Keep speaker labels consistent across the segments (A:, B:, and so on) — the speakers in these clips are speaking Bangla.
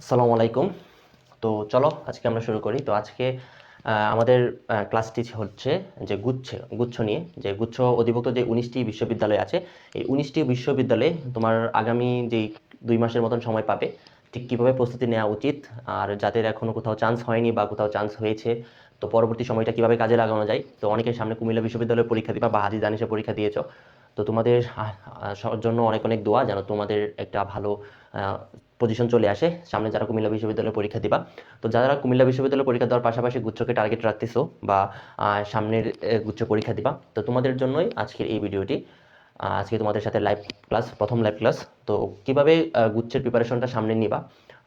A: আসসালামু আলাইকুম। তো চলো আজকে আমরা শুরু করি। তো আজকে আমাদের ক্লাসটি হচ্ছে যে গুচ্ছ নিয়ে, যে গুচ্ছ অধিভুক্ত যে 19টি বিশ্ববিদ্যালয় আছে, এই 19টি বিশ্ববিদ্যালয়ে তোমার আগামী যেই 2 মাসের মতন সময় পাবে, ঠিক কীভাবে প্রস্তুতি নেওয়া উচিত, আর যাদের এখনও কোথাও চান্স হয়নি বা কোথাও চান্স হয়েছে, তো পরবর্তী সময়টা কীভাবে কাজে লাগানো যায়। তো অনেকের সামনে কুমিল্লা বিশ্ববিদ্যালয়ে পরীক্ষা দিবা বা হাজী দানিশে পরীক্ষা দিয়েছো, তো তোমাদের জন্য অনেক অনেক দোয়া, যেন তোমাদের একটা ভালো পজিশন চলে আসে সামনে যারা কুমিল্লা বিশ্ববিদ্যালয়ে পরীক্ষা দিবা। তো যারা কুমিল্লা বিশ্ববিদ্যালয়ে পরীক্ষা দেওয়ার পাশাপাশি গুচ্ছকে টার্গেট রাখতেছো বা সামনের গুচ্ছ পরীক্ষা দিবা, তো তোমাদের জন্যই আজকের এই ভিডিওটি। আজকে তোমাদের সাথে প্রথম লাইভ ক্লাস। তো কিভাবে গুচ্ছের প্রিপারেশনটা সামনে নিবা,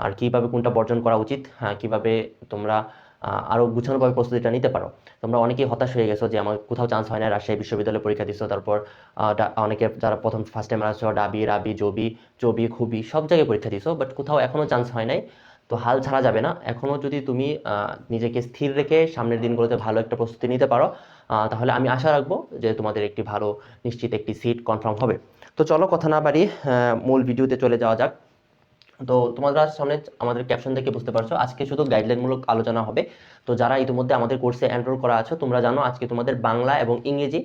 A: আর কিভাবে কোনটা বর্জন করা উচিত, কিভাবে তোমরা আরও গুছানোভাবে প্রস্তুতিটা নিতে পারো। তোমরা অনেকেই হতাশ হয়ে গেছো যে আমার কোথাও চান্স হয় না, রাজশাহী বিশ্ববিদ্যালয়ে পরীক্ষা দিচ্ছ, তারপর অনেকে যারা প্রথম ফার্স্ট টাইম আসছো ডাবি রাবি জবি খুবই সব জায়গায় পরীক্ষা দিছো, বাট কোথাও এখনও চান্স হয় নাই। তো হাল ছাড়া যাবে না। এখনও যদি তুমি নিজেকে স্থির রেখে সামনের দিনগুলোতে ভালো একটা প্রস্তুতি নিতে পারো, তাহলে আমি আশা রাখবো যে তোমাদের একটি ভালো নিশ্চিত একটি সিট কনফার্ম হবে। তো চলো কথা না বাড়ি মূল ভিডিওতে চলে যাওয়া যাক। তো তোমরা সামনে আমাদের ক্যাপশন দেখে বুঝতে পারছো আজকে শুধু গাইডলাইনমূলক আলোচনা হবে। তো যারা ইতিমধ্যে আমাদের কোর্সে এনরোল করা আছো, তোমরা জানো আজকে তোমাদের বাংলা এবং ইংরেজি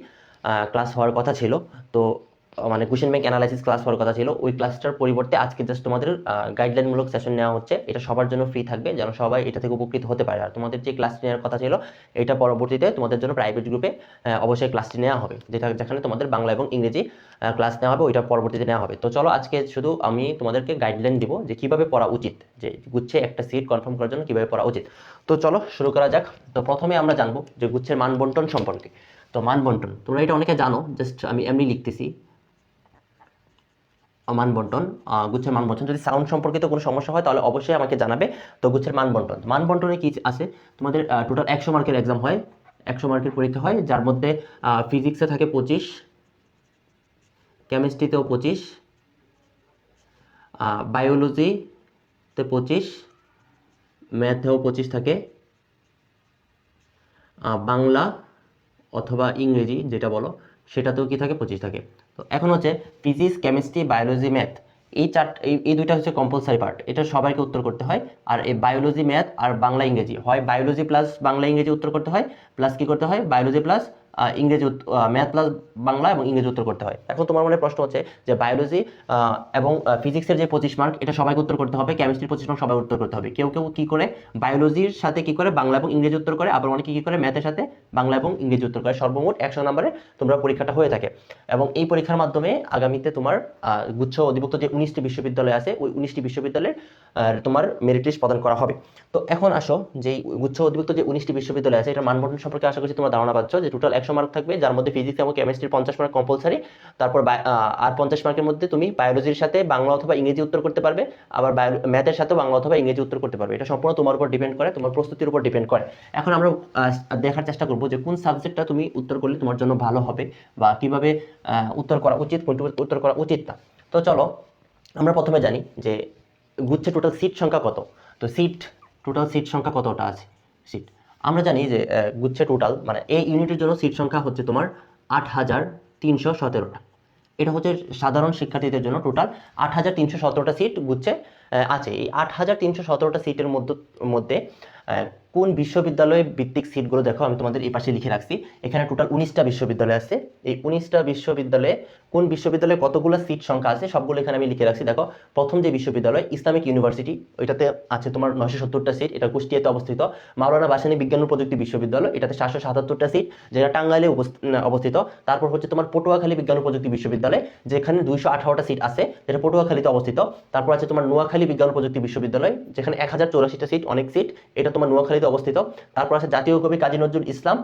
A: ক্লাস হওয়ার কথা ছিল। তো মানে কোশ্চেন ব্যাংক অ্যানালাইসিস ক্লাস হওয়ার কথা ছিল, ওই ক্লাসটার পরিবর্তে আজকে জাস্ট তোমাদের গাইডলাইনমূলক সেশন নেওয়া হচ্ছে। এটা সবার জন্য ফ্রি থাকবে, যেন সবাই এটা থেকে উপকৃত হতে পারে। আর তোমাদের যে ক্লাসটি নেওয়ার কথা ছিল, এটা পরবর্তীতে তোমাদের জন্য প্রাইভেট গ্রুপে অবশ্যই ক্লাসটি নেওয়া হবে, যেখানে তোমাদের বাংলা এবং ইংরেজি ক্লাস নেওয়া হবে, ওইটা পরবর্তীতে নেওয়া হবে। তো চলো আজকে শুধু আমি তোমাদেরকে গাইডলাইন দিব যে কিভাবে পড়া উচিত, যে গুচ্ছে একটা সিট কনফার্ম করার জন্য কিভাবে পড়া উচিত। তো চলো শুরু করা যাক। তো প্রথমে আমরা জানবো যে গুচ্ছের মান বন্টন সম্পর্কে। তো মান বন্টন তোমরা এটা অনেকে জানো, জাস্ট আমি এমনি লিখতেছি মান বন্টন। গুচ্ছের মান বন্টন যদি সাউন্ড সম্পর্কিত কোনো সমস্যা হয় তাহলে অবশ্যই আমাকে জানাবে। তো গুচ্ছের মান বন্টনে কি আছে, তোমাদের টোটাল 100 মার্কের এক্সাম হয়, 100 মার্কের পরীক্ষা হয়, যার মধ্যে ফিজিক্সে থাকে 25, কেমিস্ট্রিতেও 25, বায়োলজিতে 25, ম্যাথেও 25 থাকে, বাংলা অথবা ইংরেজি যেটা বলো সেটাতেও কি থাকে 25 থাকে। তো এখন হচ্ছে ফিজিক্স কেমিস্ট্রি বায়োলজি ম্যাথ, এই দুইটা হচ্ছে কম্পালসারি পার্ট, এটা সবাইকে উত্তর করতে হয়। আর এই বায়োলজি ম্যাথ আর বাংলা ইংরেজি হয় বায়োলজি প্লাস বাংলা ইংরেজি উত্তর করতে হয়, প্লাস কি করতে হয় বায়োলজি প্লাস ইংরেজি ম্যাথ প্লাস বাংলা এবং ইংরেজি উত্তর করতে হয়। এখন তোমার মনে প্রশ্ন হচ্ছে যে বায়োলজি এবং ফিজিক্সের যে 25 মার্ক এটা সবাইকে উত্তর করতে হবে, কেমিস্ট্রির 25 মার্ক সবাই উত্তর করতে হবে। কেউ কেউ কি করে বায়োলজির সাথে কি করে বাংলা এবং ইংরেজি উত্তর করে, আবার অনেকে কি করে ম্যাথের সাথে বাংলা এবং ইংরেজি উত্তর করে। সর্বমোট 100 নম্বরে তোমরা পরীক্ষাটা হয়ে থাকে, এবং এই পরীক্ষার মাধ্যমে আগামীতে তোমার গুচ্ছ অধিভুক্ত যে 19টি বিশ্ববিদ্যালয় আছে, ওই 19টি বিশ্ববিদ্যালয়ের তোমার মেরিট লিস্ট প্রদান করা হবে। তো এখন আসো যে গুচ্ছ অধিভুক্ত যে 19টি বিশ্ববিদ্যালয় আছে, এটা মানবন্টন সম্পর্কে আশা করছি তোমরা ধারণা পাচ্ছ যে টোটাল 100 মার্ক থাকবে, যার মধ্যে ফিজিক্স এবং কেমিস্ট্রির 50 মার্ক কম্পালসারি। তারপর আর 50 মার্কের মধ্যে তুমি বায়োলজির সাথে বাংলা অথবা ইংরেজি উত্তর করতে পারবে, আবার ম্যাথের সাথে বাংলা অথবা ইংরেজি উত্তর করতে পারবে। এটা সম্পূর্ণ তোমার উপর ডিপেন্ড করে, তোমার প্রস্তুতির উপর ডিপেন্ড করে। এখন আমরা দেখার চেষ্টা করবো যে কোন সাবজেক্টটা তুমি উত্তর করলে তোমার জন্য ভালো হবে, বা কিভাবে উত্তর করা উচিত, কোনটি উত্তর করা উচিত না। তো চলো আমরা প্রথমে জানি যে গুচ্ছে টোটাল সিট সংখ্যা কত। তো টোটাল সিট সংখ্যা কতটা আছে সিট, আমরা জানি যে গুচ্ছে টোটাল মানে এই ইউনিটের জন্য সিট সংখ্যা হচ্ছে তোমার 8,317টা। এটা হচ্ছে সাধারণ শিক্ষার্থীদের জন্য টোটাল 8,317টা সিট গুচ্ছে আছে। এই 8,317টা সিটের মধ্যে কোন বিশ্ববিদ্যালয় ভিত্তিক সিটগুলো দেখো, আমি তোমাদের এই পাশে লিখে রাখছি। এখানে টোটাল 19টা বিশ্ববিদ্যালয় আছে। এই 19টা বিশ্ববিদ্যালয়ে কোন বিশ্ববিদ্যালয়ে কতগুলো সিট সংখ্যা আছে সবগুলো এখানে আমি লিখে রাখছি। দেখো প্রথম যে বিশ্ববিদ্যালয় ইসলামিক ইউনিভার্সিটি, ওইটাতে আছে তোমার 970টা সিট, এটা কুষ্টিয়াতে অবস্থিত। মাওলানা ভাসানী বিজ্ঞান ও প্রযুক্তি বিশ্ববিদ্যালয়, এটাতে 777টা সিট, যেটা টাঙ্গাইলে অবস্থিত। তারপর হচ্ছে তোমার পটুয়াখালী বিজ্ঞান ও প্রযুক্তি বিশ্ববিদ্যালয়, যেখানে 218টা সিট আছে, যেটা পটুয়াখালীতে অবস্থিত। তারপর আছে তোমার নোয়াখালী বিজ্ঞান ও প্রযুক্তি বিশ্ববিদ্যালয়, যেখানে 1084টা সিট, অনেক সিট, এটা তোমার নোয়াখালীতে অবস্থিত। তারপর আছে জাতীয় কবি কাজী নজরুল ইসলাম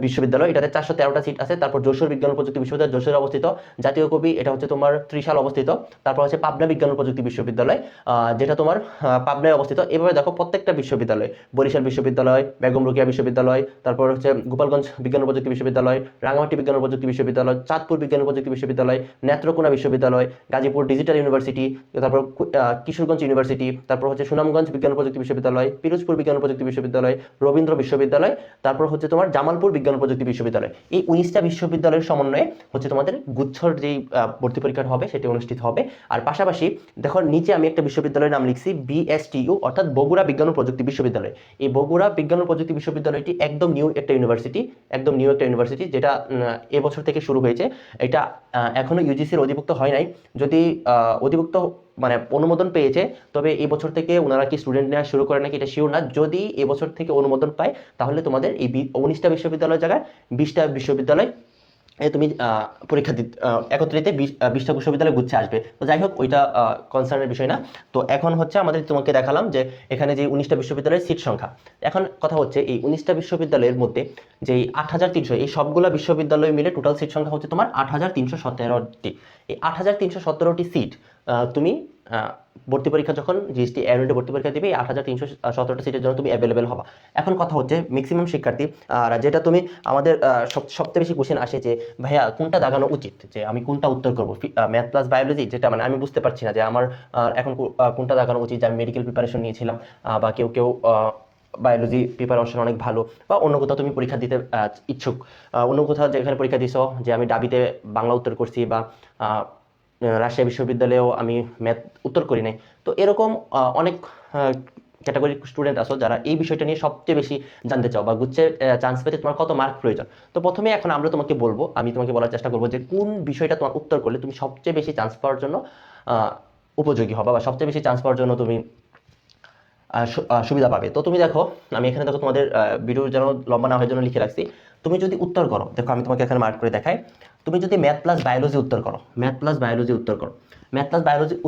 A: বিশ্ববিদ্যালয়, এটাতে 413টা সিট আছে। তারপর যশোর বিজ্ঞান ও প্রযুক্তি বিশ্ববিদ্যালয়, যশোরে অবস্থিত। জাতীয় কবি এটা হচ্ছে তোমার ত্রিশাল অবস্থিত। তারপর আছে পাবনা বিজ্ঞান ও প্রযুক্তি বিশ্ববিদ্যালয়, যেটা তোমার পাবনায় অবস্থিত। এভাবে দেখো প্রত্যেকটা বিশ্ববিদ্যালয়, বরিশাল বিশ্ববিদ্যালয়, বেগম রোকেয়া বিশ্ববিদ্যালয়, তারপর হচ্ছে গোপালগঞ্জ বিজ্ঞান ও প্রযুক্তি বিশ্ববিদ্যালয়, রাঙামাটি বিজ্ঞান ও প্রযুক্তি বিশ্ববিদ্যালয়, চাঁদপুর বিজ্ঞান ও প্রযুক্তি বিশ্ববিদ্যালয়, নেত্রকোনা বিশ্ববিদ্যালয়, গাজীপুর ডিজিটাল ইউনিভার্সিটি, তারপর কিশোরগঞ্জ ইউনিভার্সিটি, তারপর হচ্ছে সুনামগঞ্জ বিজ্ঞান ও প্রযুক্তি বিশ্ববিদ্যালয়, পিরোজপুর বিজ্ঞান ও প্রযুক্তি বিশ্ববিদ্যালয়, রবীন্দ্র বিশ্ববিদ্যালয়, তারপর হচ্ছে তোমার জামালপুর বিজ্ঞান ও প্রযুক্তি বিশ্ববিদ্যালয়। এই 19টা বিশ্ববিদ্যালয়ের সমন্বয়ে হচ্ছে তোমাদের গুচ্ছর যেই ভর্তি পরীক্ষাটা হবে সেটি অনুষ্ঠিত হবে। আর পাশাপাশি দেখো নিচে আমি একটা বিশ্ববিদ্যালয়ের নাম লিখছি, BSTU, অর্থাৎ বগুড়া বিজ্ঞান ও প্রযুক্তি বিশ্ববিদ্যালয়। এই বগুড়া বিজ্ঞান ও প্রযুক্তি বিশ্ববিদ্যালয়টি একদম নিউ একটা ইউনিভার্সিটি, যেটা এবছর থেকে শুরু হয়েছে। এটা এখনো ইউজিসির অধিভুক্ত হয় নাই। যদি অধিভুক্ত মানে অনুমোদন পেয়েছে, তবে এই বছর থেকে ওনারা কি স্টুডেন্ট নেওয়া শুরু করে নাকি এটা শিওর না। যদি এবছর থেকে অনুমোদন পায় তাহলে তোমাদের এই 19টা বিশ্ববিদ্যালয়ের জায়গায় 20টা বিশ্ববিদ্যালয় তুমি পরীক্ষা দিতে একত্রিত 20টা বিশ্ববিদ্যালয় গুচ্ছে আসবে। তো যাই হোক, ওইটা কনসার্নের বিষয় না। তো এখন হচ্ছে আমাদের তোমাকে দেখালাম যে এখানে যে 19টা বিশ্ববিদ্যালয়ের সিট সংখ্যা। এখন কথা হচ্ছে এই 19টা বিশ্ববিদ্যালয়ের মধ্যে যে 8300, এই সবগুলা বিশ্ববিদ্যালয় মিলে টোটাল সিট সংখ্যা হচ্ছে তোমার 8317টি। এই 8317টি সিট তুমি ভর্তি পরীক্ষা যখন জিএসটি অ্যানুয়াল ভর্তি পরীক্ষা দিবে, এই 8317টা সিটের জন্য তুমি অ্যাভেলেবেল হবা। এখন কথা হচ্ছে ম্যাক্সিমাম শিক্ষার্থী, আর যেটা তুমি আমাদের সবচেয়ে বেশি কোশ্চেন আসে যে ভাইয়া কোনটা দাগানো উচিত, যে আমি কোনটা উত্তর করবো, ম্যাথ প্লাস বায়োলজি, যেটা মানে আমি বুঝতে পারছি না যে আমার এখন কোনটা দাগানো উচিত। যে আমি মেডিকেল প্রিপারেশন নিয়েছিলাম, বা কেউ বায়োলজি প্রিপারেশন অনেক ভালো, বা অন্য কোথাও তুমি পরীক্ষা দিতে ইচ্ছুক, অন্য কোথাও যেখানে পরীক্ষা দিছো, যে আমি ডাবিতে বাংলা উত্তর করছি, বা রাজশাহী বিশ্ববিদ্যালয়েও আমি ম্যাথ উত্তর করি নাই। তো এরকম অনেক ক্যাটাগরি স্টুডেন্ট আছো যারা এই বিষয়টা নিয়ে সবচেয়ে বেশি জানতে চাও, বা গুচ্ছে চান্স পেতে তোমার কত মার্ক প্রয়োজন। তো প্রথমে এখন আমি তোমাকে বলার চেষ্টা করবো যে কোন বিষয়টা তোমার উত্তর করলে তুমি সবচেয়ে বেশি চান্স পাওয়ার জন্য উপযোগী হবা, বা সবচেয়ে বেশি চান্স পাওয়ার জন্য তুমি সুবিধা পাবে। তো তুমি দেখো, আমি এখানে দেখো তোমাদের ভিডিও যেন লম্বা না হওয়ার জন্য লিখে রাখছি। তুমি যদি উত্তর করো, দেখো আমি তোমাকে এখানে মার্ক করে দেখাই, তুমি যদি ম্যাথ প্লাস বায়োলজি উত্তর করো, ম্যাথ প্লাস বায়োলজি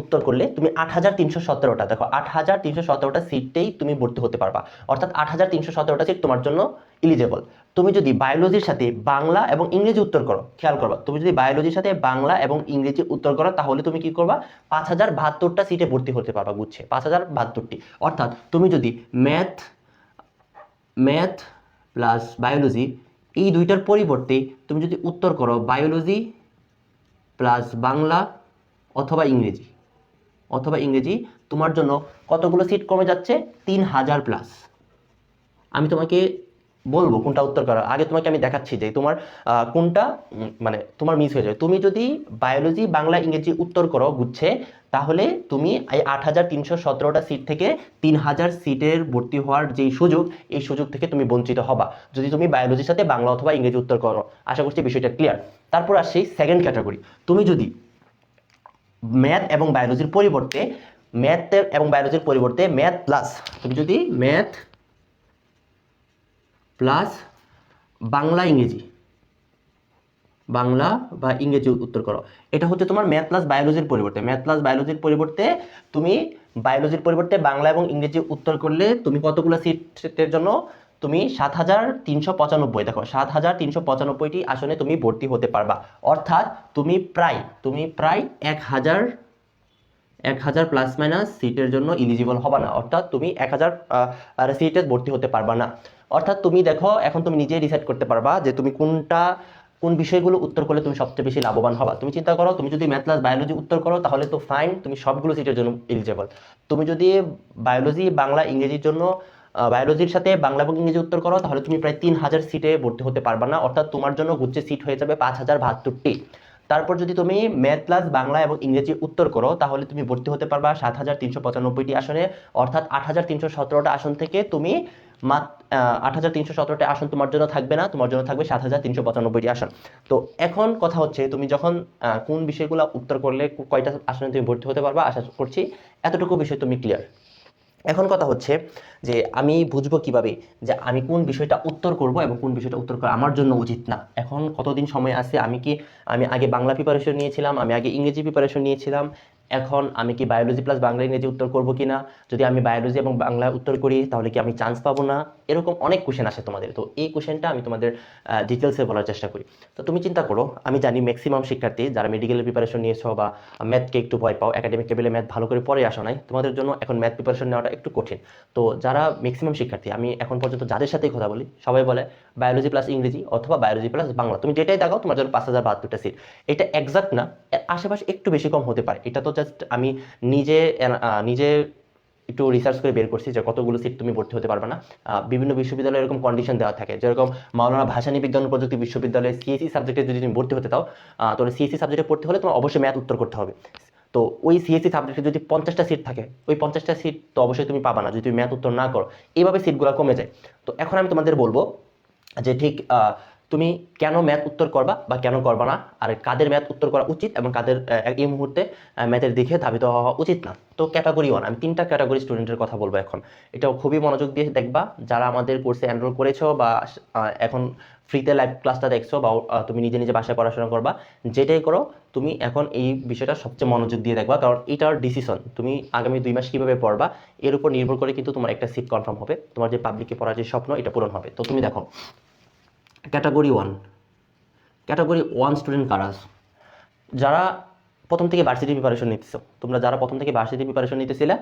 A: উত্তর করলে তুমি 8317টা, দেখো 8317টা সিটেই তুমি ভর্তি হতে পারবা, অর্থাৎ 8317টা সিট তোমার জন্য ইলিজেবল। তুমি যদি বায়োলজির সাথে বাংলা এবং ইংরেজি উত্তর করো, খেয়াল করবা, তুমি যদি বায়োলজির সাথে বাংলা এবং ইংরেজি উত্তর করো, তাহলে তুমি কি করবা, 5072টা সিটে ভর্তি হতে পারবা গুচ্ছে, 5072টি। অর্থাৎ তুমি যদি ম্যাথ প্লাস বায়োলজি এই দুইটার পরিবর্তে তুমি যদি উত্তর করো বায়োলজি প্লাস বাংলা অথবা ইংরেজি, তোমার জন্য কতগুলো সিট কমে যাচ্ছে, 3000 প্লাস। আমি তোমাকে বলবো কোনটা উত্তর করা, আগে তোমাকে আমি দেখাচ্ছি যে তোমার কোনটা মানে তোমার মিস হয়ে যায়। তুমি যদি বায়োলজি বাংলা ইংরেজি উত্তর করো গুচ্ছে, তাহলে তুমি এই 8317টা সিট থেকে 3000 সিটের ভর্তি হওয়ার যেই সুযোগ, এই সুযোগ থেকে তুমি বঞ্চিত হবা যদি তুমি বায়োলজির সাথে বাংলা অথবা ইংরেজি উত্তর করো। আশা করছি বিষয়টা ক্লিয়ার। তারপর আসছি সেকেন্ড ক্যাটাগরি। তুমি যদি ম্যাথ এবং বায়োলজির পরিবর্তে ম্যাথ প্লাস, তুমি যদি ম্যাথ প্লাস বাংলা বা ইংরেজি উত্তর করো, এটা হচ্ছে তোমার ম্যাথ প্লাস বায়োলজির পরিবর্তে তুমি বায়োলজির পরিবর্তে বাংলা এবং ইংরেজি উত্তর করলে তুমি কতগুলো সিটের জন্য, তুমি 7395, দেখো 7395টি আসনে তুমি ভর্তি হতে পারবা। অর্থাৎ তুমি প্রায় 1000 প্লাস মাইনাস সিটের জন্য ইলিজিবল হবা না, অর্থাৎ তুমি 1000 সিটে ভর্তি হতে পারবা না। অর্থাৎ তুমি দেখো, এখন তুমি নিজে ডিসাইড করতে পারবা যে তুমি কোন বিষয়গুলো উত্তর করলে তুমি সবচেয়ে বেশি লাভবান হবা। তুমি চিন্তা করো, তুমি যদি ম্যাথ প্লাস বায়োলজি উত্তর করো তাহলে তো ফাইন, তুমি সবগুলো সিটের জন্য এলিজেবল। তুমি যদি বায়োলজি বাংলা ইংরেজির জন্য বায়োলজির সাথে বাংলা এবং ইংরেজি উত্তর করো, তাহলে তুমি প্রায় 3000 সিটে ভর্তি হতে পারবা না, অর্থাৎ তোমার জন্য গুচ্ছে সিট হয়ে যাবে 5072টি। তারপর যদি তুমি ম্যাথ প্লাস বাংলা এবং ইংরেজি উত্তর করো, তাহলে তুমি ভর্তি হতে পারবা 7395টি আসনে, অর্থাৎ 8317টা আসন থেকে তুমি 8317টা আসন তোমার জন্য থাকবে না, তোমার জন্য থাকবে 7395টি আসন। তো এখন কথা হচ্ছে, তুমি যখন কোন বিষয়গুলো উত্তর করলে কয়টা আসনে তুমি ভর্তি হতে পারবা, আশা করছি এতটুকু বিষয় তুমি ক্লিয়ার। এখন কথা হচ্ছে যে আমি বুঝবো কিভাবে যে আমি কোন বিষয়টা উত্তর করব এবং কোন বিষয়টা উত্তর করা আমার জন্য উচিত না। এখন কতদিন সময় আছে, আমি আগে বাংলা প্রিপারেশন নিয়েছিলাম, আমি আগে ইংরেজি প্রিপারেশন নিয়েছিলাম, এখন আমি কি বায়োলজি প্লাস বাংলা ইংরেজি উত্তর করব কিনা, যদি আমি বায়োলজি এবং বাংলা উত্তর করি তাহলে কি আমি চান্স পাবো না, এরকম অনেক কোশ্চেন আসে তোমাদের। তো এই কোশ্চেনটা আমি তোমাদের ডিটেলসে বলার চেষ্টা করি। তো তুমি চিন্তা করো, আমি জানি ম্যাক্সিমাম শিক্ষার্থী যারা মেডিকেলের প্রিপারেশন নিয়েছো বা ম্যাথকে একটু ভয় পাও, একাডেমিক লেভেলে ম্যাথ ভালো করে পড়ে আসো নাই, তোমাদের জন্য এখন ম্যাথ প্রিপারেশন নেওয়াটা একটু কঠিন। তো যারা ম্যাক্সিমাম শিক্ষার্থী, আমি এখন পর্যন্ত যাদের সাথেই কথা বলি, সবাই বলে বায়োলজি প্লাস ইংরেজি অথবা বায়োলজি প্লাস বাংলা, তুমি যেটাই দেখাও তোমার জন্য 5072টা সিট। এটা এক্সাক্ট না, আশেপাশে একটু বেশি কম হতে পারে, এটা তো জাস্ট আমি নিজে একটু রিসার্চ করে বের করছি যে কতগুলো সিট তুমি ভর্তি হতে পারবে না। বিভিন্ন বিশ্ববিদ্যালয়ে এরকম কন্ডিশন দেওয়া থাকে, যেরকম মাওলানা ভাসানী বিজ্ঞান ও প্রযুক্তি বিশ্ববিদ্যালয়ে সিএসসি সাবজেক্টে যদি তুমি ভর্তি হতে চাও, তাহলে সিএসসি সাবজেক্টে পড়তে হলে তোমার অবশ্যই ম্যাথ উত্তর করতে হবে। তো ওই সিএসসি সাবজেক্টে যদি 50টা সিট থাকে, ওই 50টা সিট তো অবশ্যই তুমি পাবা না যদি তুমি ম্যাথ উত্তর না করো। এইভাবে সিটগুলো কমে যায়। তো এখন আমি তোমাদের বলবো যে ঠিক তুমি কেন ম্যাথ উত্তর করবা বা কেন করবা না, আর কাদের ম্যাথ উত্তর করা উচিত এবং কাদের এই মুহূর্তে ম্যাথের দিকে ধাবিত হওয়া উচিত না। তো ক্যাটাগরি 1, আমি 3টা ক্যাটাগরি স্টুডেন্টের কথা বলবো এখন। এটাও খুবই মনোযোগ দিয়ে দেখবা, যারা আমাদের কোর্সে এনরোল করেছো বা এখন ফ্রিতে লাইভ ক্লাসটা দেখছো বা তুমি নিজে নিজে বাসায় পড়াশোনা করবা, যেটাই করো তুমি এখন এই বিষয়টা সবচেয়ে মনোযোগ দিয়ে দেখবা, কারণ এটার ডিসিশন তুমি আগামী 2 মাস কীভাবে পড়বা এর উপর নির্ভর করে কিন্তু তোমার একটা সিট কনফার্ম হবে, তোমার যে পাবলিকে পড়ার যে স্বপ্ন এটা পূরণ হবে। তো তুমি দেখো ক্যাটাগরি 1 স্টুডেন্ট কারা? যারা প্রথম থেকে ভার্সিটি প্রিপারেশন নিতেছো, তোমরা যারা প্রথম থেকে ভার্সিটি প্রিপারেশন নিতেছিলে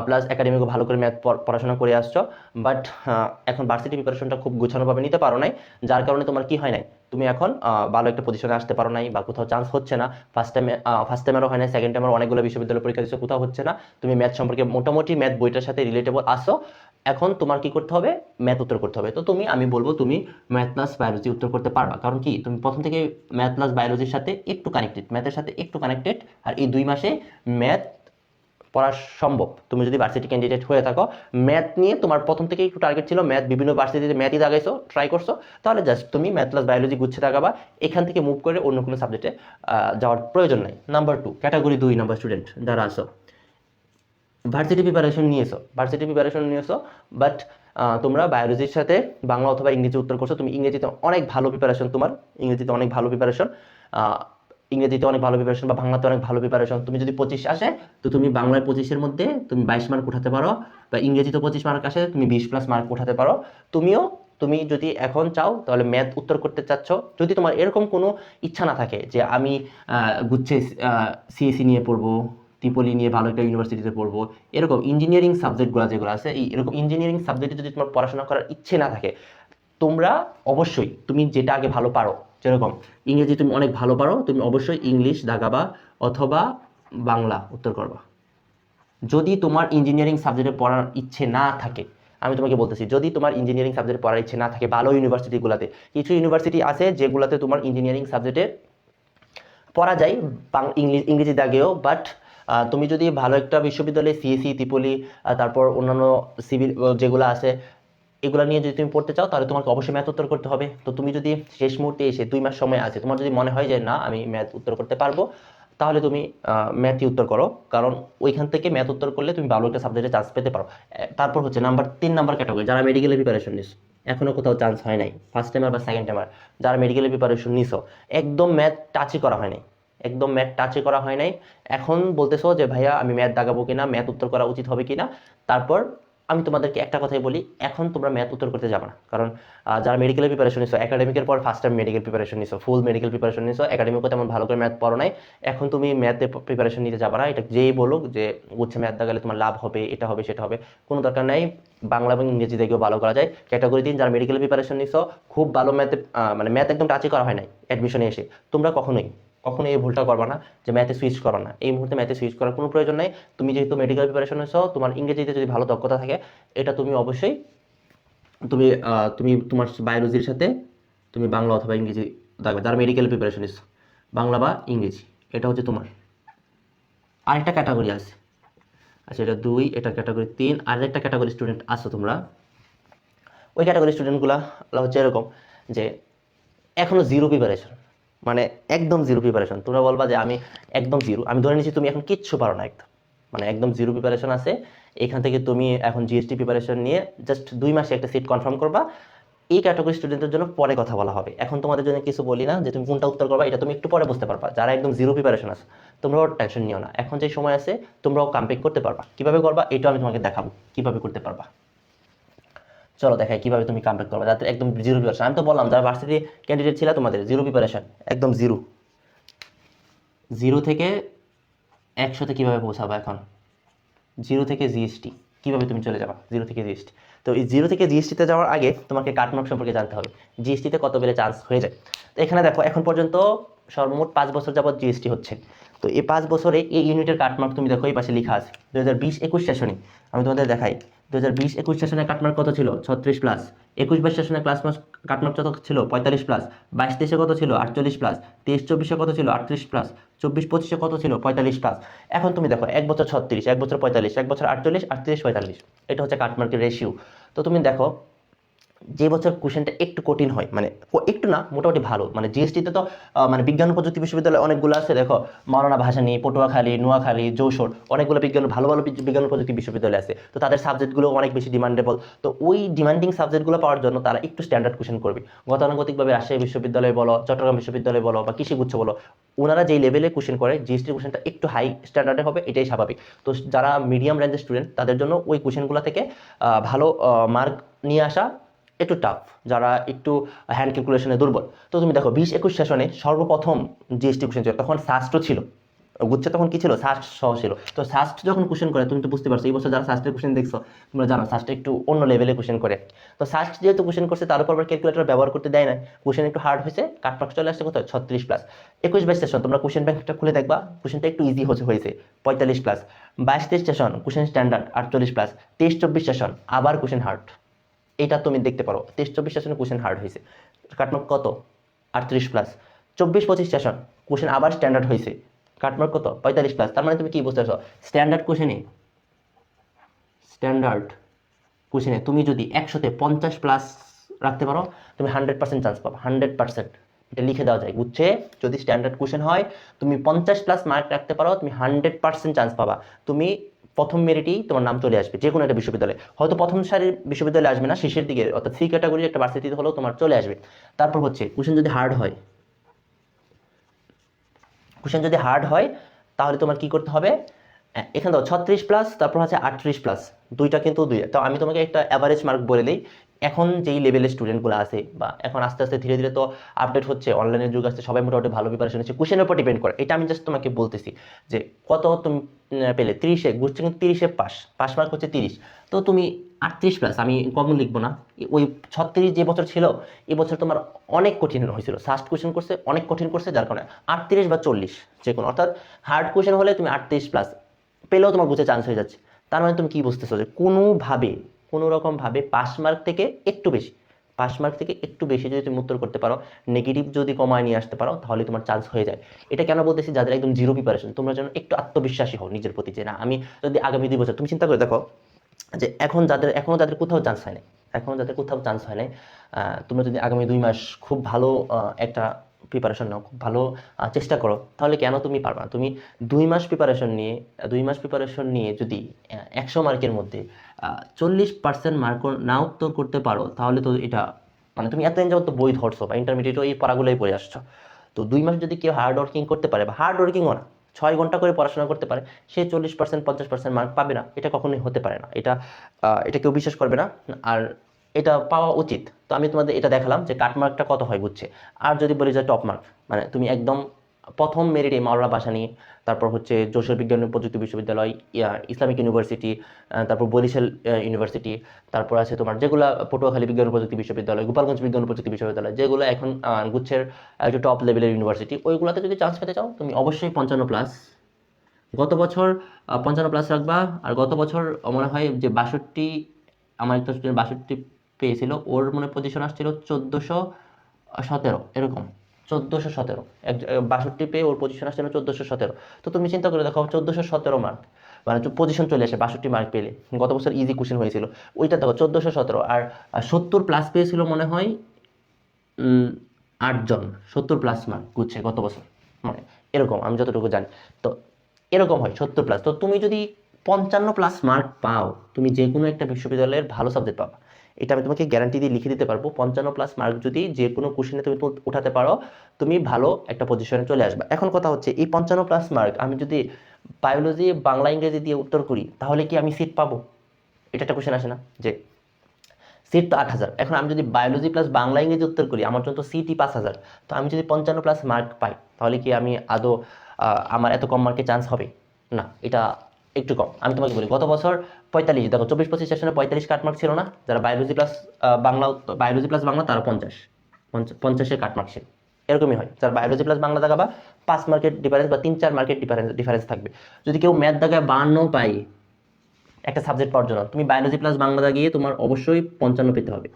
A: প্লাস একাডেমিকও ভালো করে ম্যাথ পড়াশোনা করে আসছো, বাট এখন ভার্সিটি প্রিপারেশনটা খুব গোছানোভাবে নিতে পারো নাই, যার কারণে তোমার কি হয় নাই, তুমি এখন ভালো একটা পজিশনে আসতে পারো নাই বা কোথাও চান্স হচ্ছে না। ফার্স্ট টাইমেরও হয় না, সেকেন্ড টাইমেরও অনেকগুলো বিশ্ববিদ্যালয় পরীক্ষা দিচ্ছ, কোথাও হচ্ছে না। তুমি ম্যাথ সম্পর্কে মোটামুটি ম্যাথ বইটার সাথে রিলেটেবল আসো, এখন তোমার কি করতে হবে, ম্যাথ উত্তর করতে হবে। তো আমি বলবো তুমি ম্যাথ প্লাস বায়োলজি উত্তর করতে পারবা, কারণ কি তুমি প্রথম থেকে ম্যাথ প্লাস বায়োলজির সাথে একটু কানেক্টেড, ম্যাথের সাথে একটু কানেক্টেড, আর এই 2 মাসে ম্যাথ পড়া সম্ভব। তুমি যদি ভার্সিটি ক্যান্ডিডেট হয়ে থাকো, ম্যাথ নিয়ে তোমার প্রথম থেকে একটু টার্গেট ছিল, ম্যাথ বিভিন্ন ভার্সিটিতে ম্যাথই দাগাইছো, ট্রাই করছো, তাহলে জাস্ট তুমি ম্যাথ প্লাস বায়োলজি গুচ্ছে দাগাবা, এখান থেকে মুভ করে অন্য কোনো সাবজেক্টে যাওয়ার প্রয়োজন নাই। নাম্বার 2, ক্যাটাগরি 2 নাম্বার স্টুডেন্ট যারা আসো, ভার্সিটি প্রিপারেশন নিয়েছো, বাট তোমরা বায়োলজির সাথে বাংলা অথবা ইংরেজি উত্তর করছো, তুমি ইংরেজিতে অনেক ভালো প্রিপারেশন, ইংরেজিতে অনেক ভালো প্রিপারেশন বা বাংলাতে অনেক ভালো প্রিপারেশন। তুমি যদি 25 আসে তো তুমি বাংলায় 25-এর মধ্যে তুমি 22 মার্ক উঠাতে পারো, বা ইংরেজিতে 25 মার্ক আসে তুমি 20+ মার্ক উঠাতে পারো। তুমি যদি এখন চাও তাহলে ম্যাথ উত্তর করতে চাচ্ছ, যদি তোমার এরকম কোনো ইচ্ছা না থাকে যে আমি গুচ্ছে সিএসসি নিয়ে পড়বো, ত্রিপলি নিয়ে ভালো একটা ইউনিভার্সিটিতে পড়বো, এরকম ইঞ্জিনিয়ারিং সাবজেক্টগুলো যেগুলো আছে, এরকম ইঞ্জিনিয়ারিং সাবজেক্টে যদি তোমার পড়াশোনা করার ইচ্ছে না থাকে, তোমরা অবশ্যই তুমি যেটা আগে ভালো পারো, যেরকম ইংরেজি তুমি অনেক ভালো পারো, তুমি অবশ্যই ইংলিশ দাগাবা অথবা বাংলা উত্তর করবা। যদি তোমার ইঞ্জিনিয়ারিং সাবজেক্টে পড়ার ইচ্ছে না থাকে, আমি তোমাকে বলতেছি, যদি তোমার ইঞ্জিনিয়ারিং সাবজেক্টে পড়ার ইচ্ছে না থাকে, ভালো ইউনিভার্সিটিগুলোতে, কিছু ইউনিভার্সিটি আছে যেগুলোতে তোমার ইঞ্জিনিয়ারিং সাবজেক্টে পড়া যায় ইংরেজি দাগেও, বাট তুমি যদি ভালো একটা বিশ্ববিদ্যালয়ে সিএসসি, ত্রিপলি, তারপর অন্যান্য সিভিল যেগুলো আছে, এগুলো নিয়ে যদি তুমি পড়তে চাও তাহলে তোমাকে অবশ্যই ম্যাথ উত্তর করতে হবে। তো তুমি যদি শেষ মুহূর্তে এসে 2 মাস সময় আছে, তোমার যদি মনে হয় যে না আমি ম্যাথ উত্তর করতে পারবো, তাহলে তুমি ম্যাথই উত্তর করো, কারণ ওইখান থেকে ম্যাথ উত্তর করলে তুমি ভালো একটা সাবজেক্টে চান্স পেতে পারো। তারপর হচ্ছে 3 নাম্বার ক্যাটাগরি, যারা মেডিকেলের প্রিপারেশন নিস, এখনো কোথাও চান্স হয় নাই, ফার্স্ট টাইমার বা সেকেন্ড টাইমার, যারা মেডিকেলের প্রিপারেশন নিছো, একদম ম্যাথ টাচই করা হয় নাই, এখন বলতেছো যে ভাইয়া আমি ম্যাথ দাগাবো কিনা, ম্যাথ উত্তর করা উচিত হবে কিনা। তারপর আমি তোমাদেরকে একটা কথাই বলি, এখন তোমরা ম্যাথ উত্তর করতে যাবে না, কারণ যারা মেডিকেলের প্রিপারেশন নিছো, একাডেমিকের পর ফার্স্ট টাইম মেডিকেল প্রিপারেশন নিছো, ফুল মেডিকেল প্রিপারেশন নিছো, একাডেমিকও তেমন ভালো করে ম্যাথ পড়ো নাই, এখন তুমি ম্যাথে প্রিপারেশন নিতে যাবে না। এটা যেই বলুক যে উচ্ছে ম্যাথ দাগালে তোমার লাভ হবে, এটা হবে সেটা হবে, কোনো দরকার নাই, বাংলা এবং ইংরেজি থেকেও ভালো করা যায়। ক্যাটাগরি 3 যারা মেডিকেল প্রিপারেশন নিছো, খুব ভালো ম্যাথে, মানে ম্যাথ একদম টাচই করা হয় নাই অ্যাডমিশনে এসে, তোমরা কখনোই এই ভুলটা করবা না যে ম্যাথে সুইচ করো না, এই মুহূর্তে ম্যাথে সুইচ করার কোনো প্রয়োজন নেই। তুমি যেহেতু মেডিকেল প্রিপারেশন হয়েছো, তোমার ইংরেজিতে যদি ভালো দক্ষতা থাকে, এটা তুমি অবশ্যই তুমি তোমার বায়োলজির সাথে তুমি বাংলা অথবা ইংরেজি থাকবে, যারা মেডিকেল প্রিপারেশন নিচ্ছ, বাংলা বা ইংরেজি, এটা হচ্ছে তোমার। আরেকটা ক্যাটাগরি আছে, আচ্ছা এটা 2, এটা ক্যাটাগরি 3, আরেকটা ক্যাটাগরি স্টুডেন্ট আছো তোমরা। ওই ক্যাটাগরি স্টুডেন্টগুলো হচ্ছে এরকম যে এখনো জিরো প্রিপারেশন, মানে একদম জিরো প্রিপারেশন। তোমরা বলবা যে আমি একদম জিরো, আমি ধরে নিচ্ছি তুমি এখন কিচ্ছু পারো না, একদম জিরো প্রিপারেশন আছে। এখান থেকে তুমি এখন জিএসটি প্রিপারেশন নিয়ে জাস্ট 2 মাসে একটা সিট কনফার্ম করবা। এই ক্যাটাগরি স্টুডেন্টের জন্য পরে কথা বলা হবে, এখন তোমাদের জন্য কিছু বলি না যে তুমি কোনটা উত্তর করবা, এটা তুমি একটু পরে বুঝতে পারবা। যারা একদম জিরো প্রিপারেশন আছে, তোমরাও টেনশন নিও না, এখন যে সময় আছে তোমরাও কামব্যাক করতে পারবা। কিভাবে করবা এটা আমি তোমাকে দেখাবো, কিভাবে করতে পারবা। চলো দেখাই কিভাবে তুমি কামব্যাক করবা, যাতে একদম জিরো প্রিপারেশন। আমি তো বললাম যারা ভার্সিটি ক্যান্ডিডেট ছিল তোমাদের জিরো প্রিপারেশন, একদম জিরো থেকে 100-তে কীভাবে পৌঁছাবো, এখন 0 থেকে জিএসটি কীভাবে তুমি চলে যাবা, 0 থেকে জিএসটি। তো এই 0 থেকে জিএসটিতে যাওয়ার আগে তোমাকে কাটমার্ক সম্পর্কে জানতে হবে, জিএসটিতে কত বেলে চান্স হয়ে যায়। তো এখানে দেখো এখন পর্যন্ত সর্বমোট 5 বছর যাবত জিএসটি হচ্ছে, তো এই 5 বছরে এই ইউনিটের কাটমার্ক তুমি দেখো এই পাশে লেখা আছে 2020-21 সেশনে। আমি তোমাদের দেখাই 2020-21 সেশনে কাটমার্ক কত ছিল 36+। 21-22 সেশনে কাটমার্ক কত ছিল 45+। 22-23-এ কত ছিল 48+। 23-24-এ কত ছিল 38+। 24-25-এ কত ছিল 45+। এখন তুমি দেখো 1 বছর 36, 1 বছর 45, 1 বছর 48, 38, 45, এটা হচ্ছে কাটমার্কের রেশিও। তো তুমি দেখো যে বছর কোশ্চেনটা একটু কঠিন হয়, মানে একটু না মোটামুটি ভালো, মানে জিএসটিতে তো মানে বিজ্ঞান ও প্রযুক্তি বিশ্ববিদ্যালয় অনেকগুলো আছে, দেখো মাওলানা ভাসানী, পটুয়াখালী, নোয়াখালী, যশোর, অনেকগুলো ভালো ভালো বিজ্ঞান ও প্রযুক্তি বিশ্ববিদ্যালয় আছে। তো তাদের সাবজেক্টগুলো অনেক বেশি ডিমান্ডেবল। তো ওই ডিমান্ডিং সাবজেক্টগুলো পাওয়ার জন্য তারা একটু স্ট্যান্ডার্ড কোশ্চেন করবে। গতানুগতিকভাবে রাজশাহী বিশ্ববিদ্যালয় বলো, চট্টগ্রাম বিশ্ববিদ্যালয় বলো, বা কৃষিগুচ্ছ বলো, ওনারা যেই লেভেলে কোশ্চেন করে জিএসটির কোশ্চেনটা একটু হাই স্ট্যান্ডার্ডের হবে, এটাই স্বাভাবিক। তো যারা মিডিয়াম রেঞ্জের স্টুডেন্ট তাদের জন্য ওই কোশ্চেনগুলো থেকে ভালো মার্ক নিয়ে আসা একটু টাফ, যারা একটু হ্যান্ড ক্যালকুলেশনে দুর্বল। তো তুমি দেখো 20-21 সেশনে সর্বপ্রথম জিএসটি কোশ্চেন ছিল, তখন সাস্টও ছিল, গুচ্ছে তখন কি ছিল সাস্ট সহ ছিল। তো সাস্ট যখন কোশ্চেন করে তুমি তো বুঝতে পারছো, এই বছর যারা সাস্টের কোশ্চেন দেখছো তোমরা জানো সাস্ট একটু অন্য লেভেলে কোশ্চেন করে। তো সাস্ট যেহেতু কোশ্চেন করছে তার উপর আবার ক্যালকুলেটর ব্যবহার করতে দেয় না, কোশ্চেন একটু হার্ড হয়েছে, কাটমার্ক চলে আসছে কত 36+। 21-22 সেশন তোমরা কোশ্চেন ব্যাংকটা খুলে দেখবা, কোশ্চেনটা একটু ইজি হয়েছে 45+। 22-23 সেশন কোশ্চেন স্ট্যান্ডার্ড 48+। 23-24 সেশন আবার কোশ্চেন হার্ড, এটা তুমি দেখতে পারো 23-24 সেশনে কোশ্চেন হার্ড হয়েছে, কাটমার্ক কত 38+। 24-25 সেশন কোশ্চেন আবার স্ট্যান্ডার্ড হয়েছে, কাটমার্ক কত 45+। তার মানে তুমি কি বুঝতে পারছো, স্ট্যান্ডার্ড কোশ্চেনে তুমি যদি 100-তে 50+ রাখতে পারো তুমি 100% চান্স পাবা, 100%। এটা লিখে দেওয়া যায়, বুঝছে, যদি স্ট্যান্ডার্ড কোশ্চেন হয় তুমি 50+ মার্ক রাখতে পারো তুমি 100% চান্স পাবা, তুমি প্রথম মেরিটেই তোমার নাম চলে আসবে যে কোনো একটা বিশ্ববিদ্যালয়ে। হয়তো প্রথম সারির বিশ্ববিদ্যালয়ে আসবে না, শেষের দিকে অর্থাৎ সি ক্যাটাগরির একটা ভার্সিটিতে হলেও তোমার চলে আসবে। তারপর হচ্ছে কোশ্চেন যদি হার্ড হয় তাহলে তোমার কি করতে হবে, এখানে তো 36+, তারপর হচ্ছে 38+, দুইটা কিন্তু দুই। তো আমি তোমাকে একটা অ্যাভারেজ মার্ক বলে দিই। এখন যেই লেভেলের স্টুডেন্টগুলো আছে, বা এখন আস্তে আস্তে ধীরে ধীরে তো আপডেট হচ্ছে, অনলাইনের যুগ আসছে, সবাই মোটামুটি ভালো প্রিপারেশন হচ্ছে, কোশ্চেনের উপর ডিপেন্ড করে। এটা আমি জাস্ট তোমাকে বলতেছি যে কত তুমি পেলে 30-এ ঘুরছে, কিন্তু 30-এ পাস মার্ক হচ্ছে 30। তো তুমি 38+, আমি কমন লিখবো না, ওই 36 যে বছর ছিল এই বছর তোমার অনেক কঠিন হয়েছিল, ফার্স্ট কোশ্চেন করছে অনেক কঠিন করছে, যার কারণে 38 বা 40 যে কোনো, অর্থাৎ হার্ড কোশ্চেন হলে তুমি 38+ পেলেও তোমার বুঝে চান্স হয়ে যাচ্ছে। তার মানে তুমি কি বুঝতেছো যে কোনো রকম ভাবে পাস মার্ক থেকে একটু বেশি যদি তুমি উত্তর করতে পারো, নেগেটিভ যদি কমায় নিয়ে আসতে পারো, তাহলে তোমার চান্স হয়ে যায়। এটা কেন বলতেছি, যাদের একদম জিরো প্রিপারেশন তোমরা যেন একটু আত্মবিশ্বাসী হও নিজের প্রতি, যে না আমি যদি আগামী 2 বছর, তুমি চিন্তা করে দেখো যে এখনো যাদের কোথাও চান্স হয় নাই, তোমরা যদি আগামী 2 মাস খুব ভালো একটা প্রিপারেশন নাও, খুব ভালো চেষ্টা করো, তাহলে কেন তুমি পারবা না? তুমি 2 মাস প্রিপারেশন নিয়ে যদি 100 মার্কের মধ্যে 40% মার্ক না উত্তর করতে পারো, তাহলে তো এটা মানে তুমি এতদিন যাবত তো বই ধরছো বা ইন্টারমিডিয়েটও এই পড়াগুলোই পড়ে আসছো। তো 2 মাস যদি কেউ হার্ড ওয়ার্কিং করতে পারে, বা হার্ড ওয়ার্কিংও না, 6 ঘন্টা করে পড়াশোনা করতে পারে, সে 40% 50% মার্ক পাবে না, এটা কখনোই হতে পারে না। এটা কেউ বিশ্বাস করবে না, আর এটা পাওয়া উচিত। তো আমি তোমাদের এটা দেখালাম যে কাটমার্কটা কত হয় বুঝছে। আর যদি বলি যে টপ মার্ক, মানে তুমি একদম প্রথম মেরিটে মাওলানা ভাসানী, তারপর হচ্ছে যশোর বিজ্ঞান ও প্রযুক্তি বিশ্ববিদ্যালয়, ইসলামিক ইউনিভার্সিটি, তারপর বরিশাল ইউনিভার্সিটি, তারপর আছে তোমার যেগুলো পটুয়াখালী বিজ্ঞান ও প্রযুক্তি বিশ্ববিদ্যালয়, গোপালগঞ্জ বিজ্ঞান ও প্রযুক্তি বিশ্ববিদ্যালয়, যেগুলো এখন গুচ্ছের একটু টপ লেভেলের ইউনিভার্সিটি, ওইগুলোতে যদি চান্স পেতে চাও তুমি অবশ্যই 55+। গত বছর 55+ রাখবা। আর গত বছর মনে হয় যে 62, আমার একটা স্টুডেন্ট 62 পেয়েছিল, ওর মনে পজিশন আসছিল 1417 এরকম, 1417, 62 পেয়ে ওর পজিশন আসছিল 1417। তো তুমি চিন্তা করে দেখো 1417 মার্ক, মানে পজিশন চলে আসে 62 মার্ক পেলে। গত বছর ইজি কোশ্চেন হয়েছিল, ওইটা দেখো 1417। আর 70+ পেয়েছিল মনে হয় 8 জন, 70+ মার্ক গুচ্ছে গত বছর, মানে এরকম আমি যতটুকু জানি। তো এরকম হয় 70+। তো তুমি যদি 55+ মার্ক পাও, তুমি যে কোনো একটা বিশ্ববিদ্যালয়ের ভালো সাবজেক্ট পাবা, এটা আমি তোমাকে গ্যারান্টি দিয়ে লিখে দিতে পারবো। 55+ মার্ক যদি যে কোনো কোশ্চেনে তুমি উঠাতে পারো, তুমি ভালো একটা পজিশনে চলে আসবে। এখন কথা হচ্ছে এই 55+ মার্ক আমি যদি বায়োলজি, বাংলা, ইংরেজি দিয়ে উত্তর করি, তাহলে কি আমি সিট পাবো? এটা একটা কোশ্চেন আসে না, যে সিট তো 8,000, এখন আমি যদি বায়োলজি প্লাস বাংলা ইংরেজি উত্তর করি, আমার জন্য তো সিটই 5,000। তো আমি যদি 55+ মার্ক পাই, তাহলে কি আমি আদৌ আমার এত কম মার্কে চান্স হবে? না, এটা একটু কম। আমি তোমাকে বলি গত বছর 45, দেখো 24-25 সেশনে 45 কাটমার্ক ছিল না, যারা বায়োলজি প্লাস বাংলা তারা 50, 50-এর কাটমার্ক ছিল। এরকমই হয়, যার বায়োলজি প্লাস বাংলা দাগাবা 5 মার্কের ডিফারেন্স বা 3-4 মার্কের ডিফারেন্স থাকবে। যদি কেউ ম্যাথ দাগায় 52 পাই একটা সাবজেক্ট পাওয়ার জন্য, তুমি বায়োলজি প্লাস বাংলা দাগিয়ে তোমার অবশ্যই 55 পেতে হবে।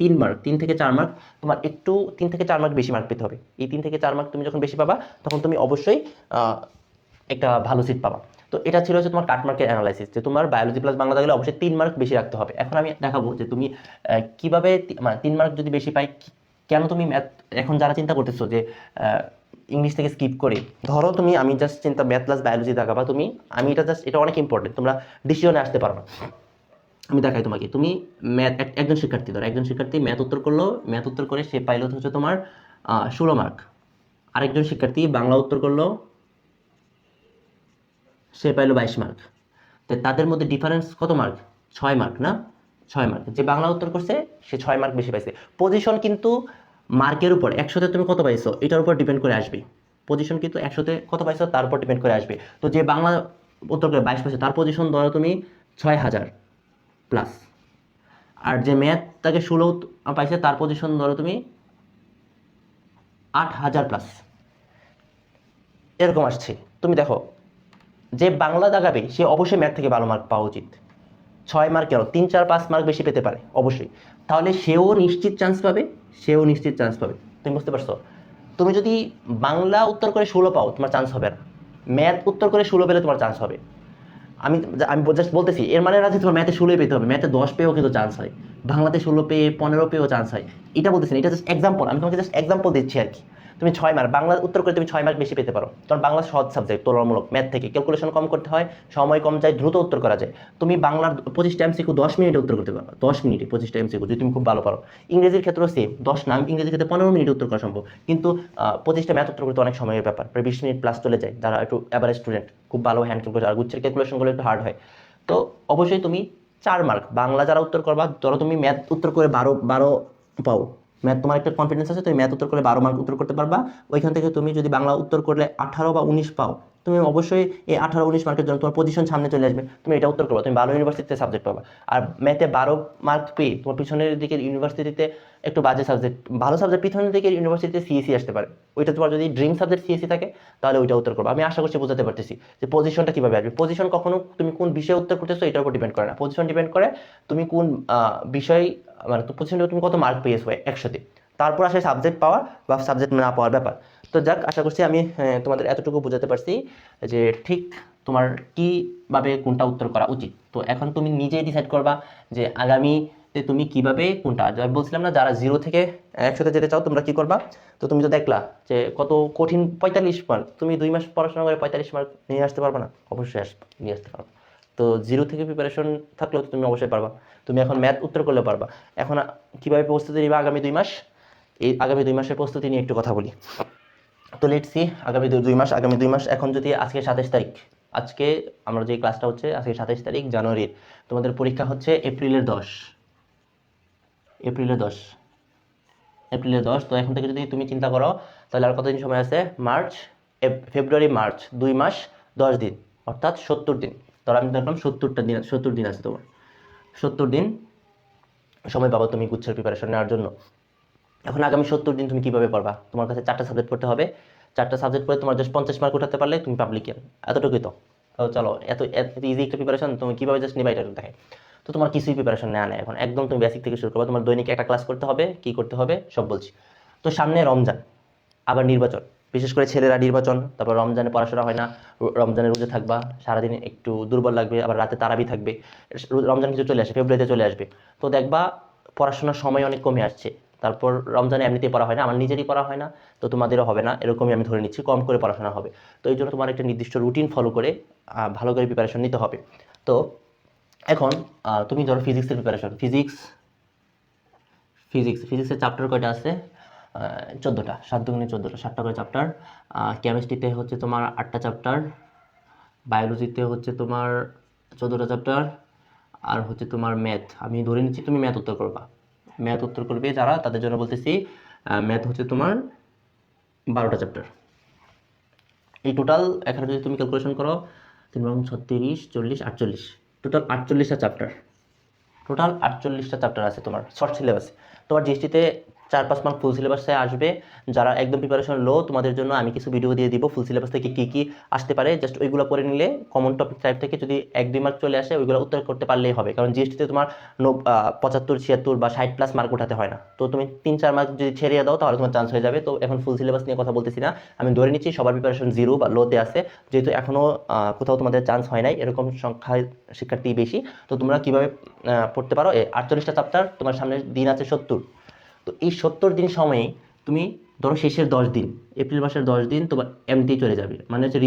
A: 3 মার্ক, 3 থেকে 4 মার্ক, তোমার একটু 3 থেকে 4 মার্ক বেশি মার্ক পেতে হবে। এই 3 থেকে 4 মার্ক তুমি যখন বেশি পাবা তখন তুমি অবশ্যই একটা ভালো সিট পাবা। তো এটা ছিল হচ্ছে তোমার কাট মার্কের অ্যানালাইসিস, যে তোমার বায়োলজি প্লাস বাংলা থাকলে অবশ্যই 3 মার্ক বেশি রাখতে হবে। এখন আমি দেখাবো যে তুমি কিভাবে মানে 3 মার্ক যদি বেশি পাই, কেন তুমি ম্যাথ, এখন যারা চিন্তা করতেছো যে ইংলিশ থেকে স্কিপ করে, ধরো তুমি, আমি জাস্ট চিন্তা ম্যাথ প্লাস বায়োলজি দেখাবা তুমি, আমি এটা জাস্ট, এটা অনেক ইম্পর্টেন্ট, তোমরা ডিসিশনে আসতে পারো না। আমি দেখাই তোমাকে, তুমি ম্যাথ, একজন শিক্ষার্থী, ধরো একজন শিক্ষার্থী ম্যাথ উত্তর করলো, ম্যাথ উত্তর করে সে পাইলো হচ্ছে তোমার 16 মার্ক। আরেকজন শিক্ষার্থী বাংলা উত্তর করলো, সে পাইলো 22 মার্ক। তো তাদের মধ্যে ডিফারেন্স কত মার্ক? 6 মার্ক না? 6 মার্ক। যে বাংলা উত্তর করছে সে 6 মার্ক বেশি পাইছে। পজিশন কিন্তু মার্কের উপর, 100তে তুমি কত পাইছো এটার উপর ডিপেন্ড করে আসবে। পজিশন কিন্তু 100তে কত পাইছো তার উপর ডিপেন্ড করে আসবে। তো যে বাংলা উত্তর করে 22 পাইছে তার পজিশন ধরো তুমি 6000 প্লাস, আর যে ম্যাথ তাকে 16 পাইছে তার পজিশন ধরো তুমি 8000 প্লাস। এরকম আসছে। তুমি দেখো, যে বাংলা দাগাবে সে অবশ্যই ম্যাথ থেকে ভালো মার্ক পাওয়া উচিত। 6 মার্ক কেন, 3, 4, 5 মার্ক বেশি পেতে পারে অবশ্যই, তাহলে সেও নিশ্চিত চান্স পাবে, সেও নিশ্চিত চান্স পাবে। তুমি বুঝতে পারছো? তুমি যদি বাংলা উত্তর করে 16 পাও তোমার চান্স হবে না, ম্যাথ উত্তর করে 16 পেলে তোমার চান্স হবে। আমি আমি জাস্ট বলতেছি, এর মানে না যে তোমার ম্যাথে 16 পেতে হবে, ম্যাথে 10 পেয়েও কিন্তু চান্স হয়, বাংলাতে 16 পেয়ে 15 পেয়েও চান্স হয়। এটা বলতেছি না, এটা জাস্ট এক্সাম্পল, আমি তোমাকে জাস্ট এক্সাম্পল দিচ্ছি আর কি। তুমি 6 মার্ক বাংলা উত্তর করে তুমি 6 মার্ক বেশি পেতে পারো, কারণ বাংলা সহজ সাবজেক্ট তুলনামূলক, ম্যাথ থেকে ক্যালকুলেশন কম করতে হয়, সময় কম যায়, দ্রুত উত্তর করা যায়। তুমি বাংলার 25টা এমসিকিউ 10 মিনিটে উত্তর করতে পারো, 10 মিনিটে 25টা এমসিকিউ যদি তুমি খুব ভালো পারো। ইংরেজির ক্ষেত্রেও সেম, 10 না, ইংরেজির ক্ষেত্রে 15 মিনিটে উত্তর করা সম্ভব, কিন্তু 25টা ম্যাথ উত্তর করতে অনেক সময়ের ব্যাপার, প্রায় 20 মিনিট প্লাস চলে যায় যারা একটু অ্যাভারেজ স্টুডেন্ট, খুব ভালো হ্যান্ড ক্যালকুলেশন, আর গুচ্ছের ক্যালকুলেশনগুলো একটু হার্ড হয়। তো অবশ্যই তুমি 4 মার্ক বাংলা যারা উত্তর করবা, ধরো তুমি ম্যাথ উত্তর করে 12 পাও, ম্যাথ তোমার একটা কনফিডেন্স আছে, তুমি ম্যাথ উত্তর করে 12 মার্ক উত্তর করতে পারবা, ওইখান থেকে তুমি যদি বাংলা উত্তর করলে 18 বা 19 পাও, তুমি অবশ্যই এই 18-19 মার্কের জন্য তোমার পজিশন সামনে চলে আসবে, তুমি এটা উত্তর করবা, তুমি ভালো ইউনিভার্সিটিতে সাবজেক্ট পাবা। আর ম্যাথে 12 মার্ক পেয়ে তোমার পিছনের দিকের ইউনিভার্সিটিতে একটু বাজে সাবজেক্ট, ভালো সাবজেক্ট পিছনের দিকের ইউনিভার্সিটিতে সিএসি আসতে পারে, ওইটা তোমার যদি ড্রিম সাবজেক্ট সিএসি থাকে তাহলে ওইটা উত্তর করবা। আমি আশা করছি বোঝাতে পারতেছি যে পজিশনটা কিভাবে আসবে। পজিশন কখনো তুমি কোন বিষয়ে উত্তর করতেছো এটার উপর ডিপেন্ড করে না, পজিশন ডিপেন্ড করে তুমি কোন বিষয়, মানে পজিশনে তুমি কত মার্ক পেয়েছো 100তে, তারপর আসে সাবজেক্ট পাওয়া বা সাবজেক্ট না পাওয়ার ব্যাপার। তো যাক, আশা করছি আমি তোমাদের এতটুকু বোঝাতে পারছি যে ঠিক তোমার কীভাবে কোনটা উত্তর করা উচিত। তো এখন তুমি নিজেই ডিসাইড করবা যে আগামীতে তুমি কিভাবে কোনটা, আমি বলছিলাম না যারা 0 থেকে 100তে যেতে চাও তোমরা কি করবা। তো তুমি তো দেখলা যে কত কঠিন 45 মার্ক, তুমি 2 মাস পড়াশোনা করে 45 মার্ক নিয়ে আসতে পারবা না? অবশ্যই নিয়ে আসতে পারবা। তো 0 থেকে প্রিপারেশন থাকলেও তুমি অবশ্যই পারবা। তুমি এখন ম্যাথ উত্তর করলে পারবা। এখন কিভাবে প্রস্তুতি নিবা আগামী 2 মাস, এই আগামী 2 মাসের প্রস্তুতি নিয়ে একটু কথা বলি। তো লেটস সি আগামী 2 মাস, এখন যদি আজকে 27 তারিখ, আজকে আমরা যে ক্লাসটা হচ্ছে আজকে 27 তারিখ জানুয়ারির, তোমাদের পরীক্ষা হচ্ছে এপ্রিলের 10, এপ্রিলের 10, এপ্রিলের 10। তো এখন থেকে যদি তুমি চিন্তা করো তাহলে আর কতদিন সময় আছে? মার্চ, ফেব্রুয়ারি, মার্চ, 2 মাস 10 দিন, অর্থাৎ 70 দিন। ধরো আমি দেখলাম 70 দিন আছে তোমার, 70 দিন সময় পাবো তুমি গুচ্ছের প্রিপারেশন নেওয়ার জন্য। এখন আগামী 70 দিন তুমি কিভাবে পড়বা? তোমার কাছে 4টা সাবজেক্ট পড়তে হবে, 4টা সাবজেক্ট পড়ে তোমার জাস্ট 50 মার্ক উঠাতে পারলে তুমি পাবলিকের, এতটুকুই তো। তো চলো, এত ইজি একটা প্রিপারেশন তুমি কিভাবে জাস্ট নিবা এটা দেখে। তো তোমার কিছুই প্রিপারেশন নেওয়া নেই, এখন একদম তুমি বেসিক থেকে শুরু করবে। তোমার দৈনিক একটা ক্লাস করতে হবে, কি করতে হবে সব বলছি। তো সামনে রমজান, আবার নির্বাচন, বিশেষ করে ছেলেরা নির্বাচন, তারপর রমজানে পড়াশোনা হয় না, রমজানের রোজে থাকবা, সারাদিন একটু দুর্বল লাগবে, আবার রাতে তারাবি থাকবে, রমজান কিছু চলে আসে, ফেব্রুয়ারিতে চলে আসবে, তো দেখবা পড়াশোনার সময় অনেক কমে আসছে। তারপর রমজানে এমনিতেই পড়া হয় না, আমার নিজেরই পড়া হয় না, তো তোমাদেরও হবে না, এরকমই আমি ধরে নিচ্ছি, কম করে পড়াশোনা হবে। তো এই জন্য তোমার একটা নির্দিষ্ট রুটিন ফলো করে ভালো করে প্রিপারেশন নিতে হবে। তো এখন তুমি ধরো ফিজিক্সের প্রিপারেশন, ফিজিক্সের চ্যাপ্টার কয়টা আছে? 14টা, 7 দুগুণে 14টা, 7টা করে চ্যাপ্টার। কেমিস্ট্রিতে হচ্ছে তোমার 8টা চ্যাপ্টার, বায়োলজিতে হচ্ছে তোমার 14টা চ্যাপ্টার, আর হচ্ছে তোমার ম্যাথ, আমি ধরে নিচ্ছি তুমি ম্যাথ উত্তর করবা, ম্যাথ উত্তর করবে যারা তাদের জন্য বলতেছি, ম্যাথ হচ্ছে তোমার 12টা চ্যাপ্টার। এই টোটাল এখানে যদি তুমি ক্যালকুলেশন করো 3 × 36, 40, 48, টোটাল 48টা চ্যাপ্টার, টোটাল 48টা চ্যাপ্টার আছে তোমার শর্ট সিলেবাসে। তোমার জিএসটিতে 4-5 মার্ক ফুল সিলেবাসে আসবে। যারা একদম প্রিপারেশন লো, তোমাদের জন্য আমি কিছু ভিডিও দিয়ে দিব ফুল সিলেবাস থেকে কি কি আসতে পারে, জাস্ট ওইগুলো করে নিলে কমন টপিক টাইপ থেকে যদি 1-2 মার্ক চলে আসে ওইগুলো উত্তর করতে পারলেই হবে। কারণ জিএসটিতে তোমার 75, 76 বা 60+ মার্ক উঠাতে হয় না। তো তুমি 3-4 মার্ক যদি ছেড়ে দাও তাহলে তোমার চান্স হয়ে যাবে। তো এখন ফুল সিলেবাস নিয়ে কথা বলতেছি না, আমি ধরে নিচ্ছি সবার প্রিপারেশন 0 বা লোতে আছে, যেহেতু এখনো কোথাও তোমাদের চান্স হয় নাই, এরকম সংখ্যায় শিক্ষার্থী বেশি। তো তোমরা কিভাবে পড়তে পারো, 48টা চ্যাপ্টার, তোমার সামনে দিন আছে 70। তো এই 70 দিন সময়ে তুমি ধরো শেষের 10 দিন, এপ্রিল মাসের 10 দিন তোমার এমটি চলে যাবে, মানে হচ্ছে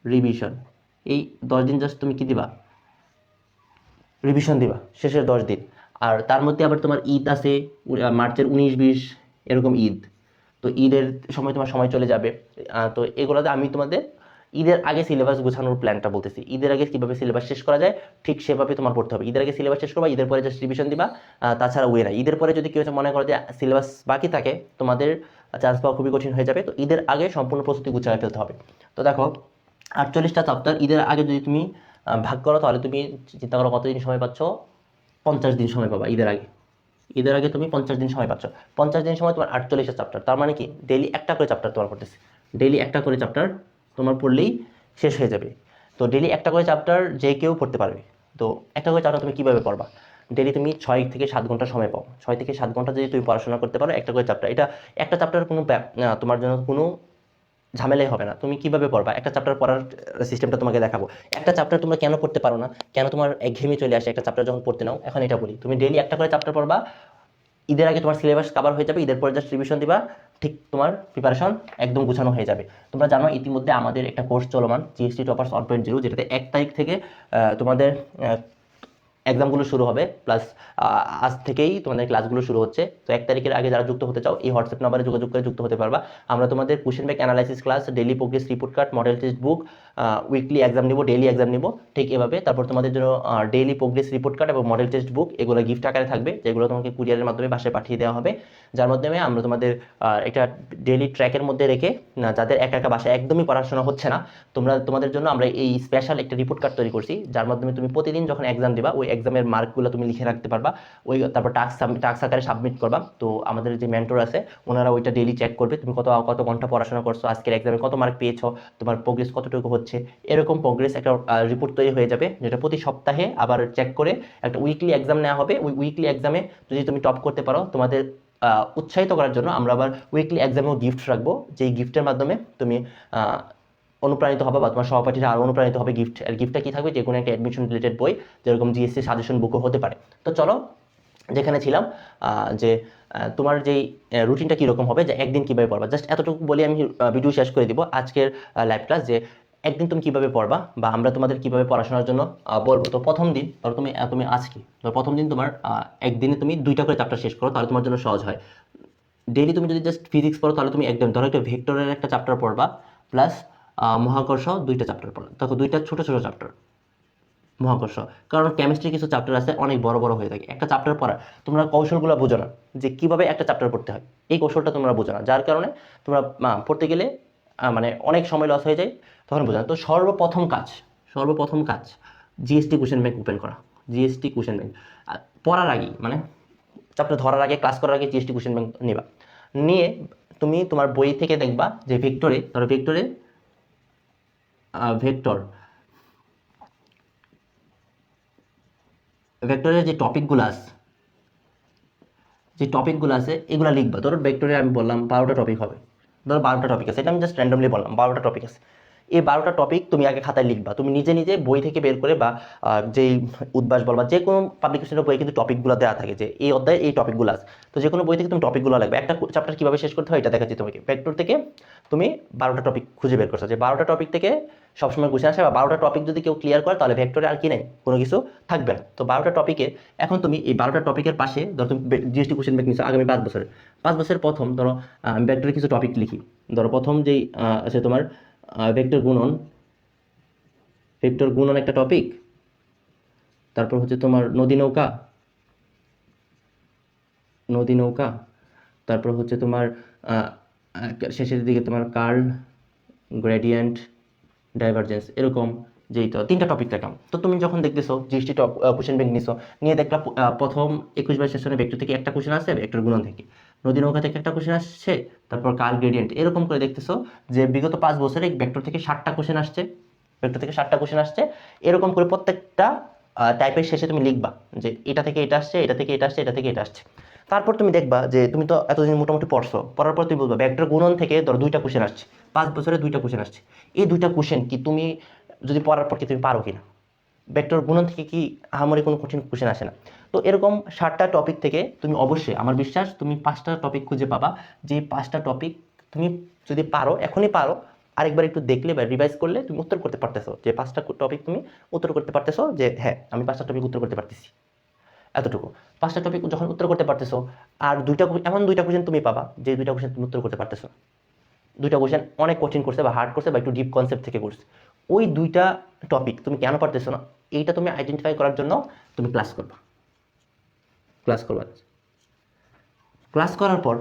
A: রিভিশন। এই 10 দিন জাস্ট তুমি কি দিবা, রিভিশন দিবা শেষের 10 দিন। আর তার মধ্যে আবার তোমার ঈদ আছে, মার্চের 19-20 এরকম ঈদ। তো ঈদের সময় তোমার সময় চলে যাবে। তো এগুলোতে আমি তোমাদের ঈদের আগে সিলেবাস গোছানোর প্ল্যানটা বলতেছি। ঈদের আগে কীভাবে সিলেবাস শেষ করা যায় ঠিক সেভাবে তোমার পড়তে হবে। ঈদের আগে সিলেবাস শেষ করবা, ঈদের পরে জাস্ট রিভিশন দিবা, তাছাড়া ওয়ে না। ঈদের পরে যদি কেউ মনে করে যে সিলেবাস বাকি থাকে, তোমাদের চান্স পাওয়া খুবই কঠিন হয়ে যাবে। তো ঈদের আগে সম্পূর্ণ প্রস্তুতি গুছিয়ে ফেলতে হবে। তো দেখো 48টা চ্যাপ্টার ঈদের আগে যদি তুমি ভাগ করো, তাহলে তুমি চিন্তা করো কতদিন সময় পাচ্ছ, 50 দিন সময় পাবা ঈদের আগে। ঈদের আগে তুমি 50 দিন সময় পাচ্ছ। 50 দিন সময় তোমার 48টা চ্যাপ্টার, তার মানে কি ডেইলি একটা করে চ্যাপ্টার তোমার পড়তেছে। ডেইলি একটা করে চ্যাপ্টার তোমার পড়লেই শেষ হয়ে যাবে। তো ডেইলি একটা করে চ্যাপ্টার যে কেউ পড়তে পারবে। তো একটা করে চ্যাপ্টার তুমি কীভাবে পড়বা, ডেইলি তুমি 6 থেকে 7 ঘন্টা সময় পাও। 6 থেকে 7 ঘন্টা যদি তুমি পড়াশোনা করতে পারো একটা করে চ্যাপ্টার, এটা একটা চ্যাপ্টার কোনো তোমার জন্য কোনো ঝামেলাই হবে না। তুমি কিভাবে পড়বা, একটা চ্যাপ্টার পড়ার সিস্টেমটা তোমাকে দেখাবো। একটা চ্যাপ্টার তোমরা কেন পড়তে পারো না, কেন তোমার একঘেয়েমি চলে আসে একটা চ্যাপ্টার যখন পড়তে নাও, এখন এটা বলি। তুমি ডেইলি একটা করে চ্যাপ্টার পড়বা, ঈদের আগে তোমার সিলেবাস কভার হয়ে যাবে, ঈদের পরে জাস্ট রিভিশন দিবা, ঠিক তোমার প্রিপারেশন একদম গুছানো হয়ে যাবে। তোমরা জানো ইতিমধ্যে আমাদের একটা কোর্স চলমান, জিএসটি টপার্স 1.0, যেটাতে 1 তারিখ থেকে তোমাদের এক্সামগুলো শুরু হবে, প্লাস আজ থেকেই তোমাদের ক্লাসগুলো শুরু হচ্ছে। তো 1 তারিখের আগে যারা যুক্ত হতে চাও এই হোয়াটসঅ্যাপ নাম্বারে যোগাযোগ করে যুক্ত হতে পারবা। আমরা তোমাদের question bank analysis class, daily progress report card, model text book, weekly exam নিব, ডেইলি এক্সাম নিব, ঠিক এভাবে। তারপর তোমাদের জন্য ডেইলি প্রোগ্রেস রিপোর্ট কার্ড এবং মডেল টেক্সট বুক, এগুলো গিফট আকারে থাকবে, যেগুলো তোমাকে কুরিয়ারের মাধ্যমে বাসায় পাঠিয়ে দেওয়া হবে। যার মাধ্যমে আমরা তোমাদের একটা ডেইলি ট্র্যাকের মধ্যে রেখে, যাদের একা একা বাসায় একদমই পড়াশোনা হচ্ছে না, তোমাদের জন্য আমরা এই স্পেশাল একটা রিপোর্ট কার্ড তৈরি করছি, যার মাধ্যমে তুমি প্রতিদিন যখন এক্সাম দিবা ওই এক্সামের মার্কগুলো তুমি লিখে রাখতে পারবা। তারপর টাস্ক আকারে সাবমিট করবা। তো আমাদের যে মেন্টর আছে ওনারা ওইটা ডেইলি চেক করবে, তুমি কত ঘন্টা পড়াশোনা করছো, আজকের এক্সামে কত মার্ক পেয়েছো, তোমার প্রোগ্রেস কতটুকু হচ্ছে। এরকম প্রোগ্রেস একটা রিপোর্ট তৈরি হয়ে যাবে, যেটা প্রতি সপ্তাহে আবার চেক করে একটা উইকলি এক্সাম নেওয়া হবে। ওই উইকলি এক্সামে যদি তুমি টপ করতে পারো, তোমাদের উৎসাহিত করার জন্য আমরা আবার উইকলি এক্সামেও গিফট রাখবো, যেই গিফটের মাধ্যমে তুমি অনুপ্রাণিত হবে বা তোমার সহপাঠীরা আরও অনুপ্রাণিত হবে। গিফটটা কি থাকবে, যে কোনো একটা অ্যাডমিশন রিলেটেড বই, যেরকম জিএসসি সাজেশন বুকও হতে পারে। তো চলো যেখানে ছিলাম, যে তোমার যেই রুটিনটা কীরকম হবে, যে একদিন কীভাবে পড়বা, জাস্ট এতটুকু বলে আমি ভিডিও শেষ করে দিব আজকের লাইভ ক্লাস। যে একদিন তুমি কীভাবে পড়বা বা আমরা তোমাদের কীভাবে পড়াশোনার জন্য বলবো। তো প্রথম দিন ধরো তুমি আজকে ধরো প্রথম দিন তোমার একদিনে তুমি 2টা করে চ্যাপ্টার শেষ করো, তাহলে তোমার জন্য সহজ হয়। ডেইলি তুমি যদি জাস্ট ফিজিক্স পড়ো, তাহলে তুমি একদম ধরো একটা ভেক্টরের একটা চ্যাপ্টার পড়বা, প্লাস মহাকর্ষ 2টা চ্যাপ্টার পড়া, দেখো 2টা ছোট ছোট চ্যাপ্টার মহাকর্ষ। কারণ কেমিস্ট্রি কিছু চ্যাপ্টার আছে অনেক বড় বড় হয়ে থাকে, একটা চ্যাপ্টার পড়া তোমরা কৌশলগুলো বোঝো না, যে কিভাবে একটা চ্যাপ্টার পড়তে হয়, এই কৌশলটা তোমরা বোঝো না, যার কারণে তোমরা পড়তে গেলে মানে অনেক সময় লস হয়ে যায়, তখন বোঝো না। তো সর্বপ্রথম কাজ জিএসটি কোশ্চেন ব্যাংক ওপেন করা। জিএসটি কোশ্চেন ব্যাংক পড়ার আগেই, মানে চ্যাপ্টার ধরার আগে, ক্লাস করার আগে জিএসটি কোশ্চেন ব্যাংক নেবা। নিয়ে তুমি তোমার বই থেকে দেখবা যে ভেক্টরের যে টপিকগুলো আছে এগুলো লিখবা। ধরো ভেক্টরে আমি বললাম 12টা টপিক হবে, ধরো 12টা টপিক আছে, এটা আমি জাস্ট র্যান্ডমলি বললাম 12টা টপিক আছে। এই 12টা টপিক তুমি আগে খাতায় লিখবা, তুমি নিজে নিজে বই থেকে বের করে, বা যেই উদ্ভাস বলবা, যে কোনো পাবলিকেশনের বই কিন্তু টপিকগুলো দেওয়া থাকে, যে এই অধ্যায়ে এই টপিকগুলো আছে। তো যে কোনো বই থেকে তুমি টপিকগুলো লাগবে। একটা চ্যাপ্টার কীভাবে শেষ করতে হয় এটা দেখাচ্ছি তোমাকে। ভেক্টর থেকে তুমি 12টা টপিক খুঁজে বের করছো, যে 12টা টপিক থেকে সবসময় গুছিয়ে আসে, বা 12টা টপিক যদি কেউ ক্লিয়ার করে তাহলে ভেক্টরে আর কি নেই, কোনো কিছু থাকবে না। তো 12টা টপিকে এখন তুমি এই 12টা টপিকের পাশে ধরো তুমি জিএসটি কোশ্চেন ব্যাংক নিচ্ছো আগামী 5 বছরের প্রথম ধরো ভেক্টরের কিছু টপিক লিখি। ধরো প্রথম যেই আছে তোমার ভেক্টর গুণন একটা টপিক। তারপর হচ্ছে তোমার নদী নৌকা। তারপর হচ্ছে তোমার শেষের দিকে তোমার কার্ল, গ্রেডিয়েন্ট, ডাইভারজেন্স, এরকম যেই তো 3টা টপিক রাখলাম। তো তুমি যখন দেখতেছো জিএসটি কোশ্চেন ব্যাংক নিছো, নিয়ে দেখলা প্রথম 21 বার সেশনে ভেক্টর থেকে একটা কোশ্চেন আসছে, ভেক্টর গুণন থেকে নদী নৌকা থেকে একটা কোশ্চেন আসছে, তারপর কার্ল গ্রেডিয়েন্ট, এরকম করে দেখতেছো যে বিগত 5 বছরে ভেক্টর থেকে 60টা কোশ্চেন আসছে, ভেক্টর থেকে 60টা কোশ্চেন আসছে। এরকম করে প্রত্যেকটা টাইপের শেষে তুমি লিখবা যে এটা থেকে এটা আসছে, এটা থেকে এটা আসছে, এটা থেকে এটা আসছে। তারপর তুমি দেখবা যে তুমি তো এতদিন মোটামুটি পড়ছো, পড়ার পর তুমি বলবা ভেক্টর গুণন থেকে ধরো 2টা কোশ্চেন আসছে, 5 বছরে 2টা কোশ্চেন আসছে। এই 2টা কোশ্চেন কি তুমি যদি পড়ার পর কি তুমি পারো কিনা? ভেক্টর গুণন থেকে কি আহামরি কোনো কঠিন কোশ্চেন আসে না। তো এরকম 60টা টপিক থেকে তুমি অবশ্যই, আমার বিশ্বাস, তুমি 5টা টপিক খুঁজে পাবা, যে 5টা টপিক তুমি যদি পারো, এখনই পারো, আরেকবার একটু দেখলে বা রিভাইজ করলে তুমি উত্তর করতে পারতেছো, যে 5টা টপিক তুমি উত্তর করতে পারতেছো, যে হ্যাঁ আমি 5টা টপিক উত্তর করতে পারতেছি, এতটুকু। 5টা টপিক যখন উত্তর করতে পারতেছো, আর এমন 2টা কোশ্চেন তুমি পাবা যে 2টা কোশ্চেন তুমি উত্তর করতে পারতেছো না, 2টা কোশ্চেন অনেক কঠিন করছে বা হার্ড করছে বা একটু ডিপ কনসেপ্ট থেকে করছে। ওই 2টা টপিক তুমি কেন পারতেছো না, এইটা তুমি আইডেন্টিফাই করার জন্য তুমি ক্লাস করবা, ক্লাস করবা। ক্লাস করার পর,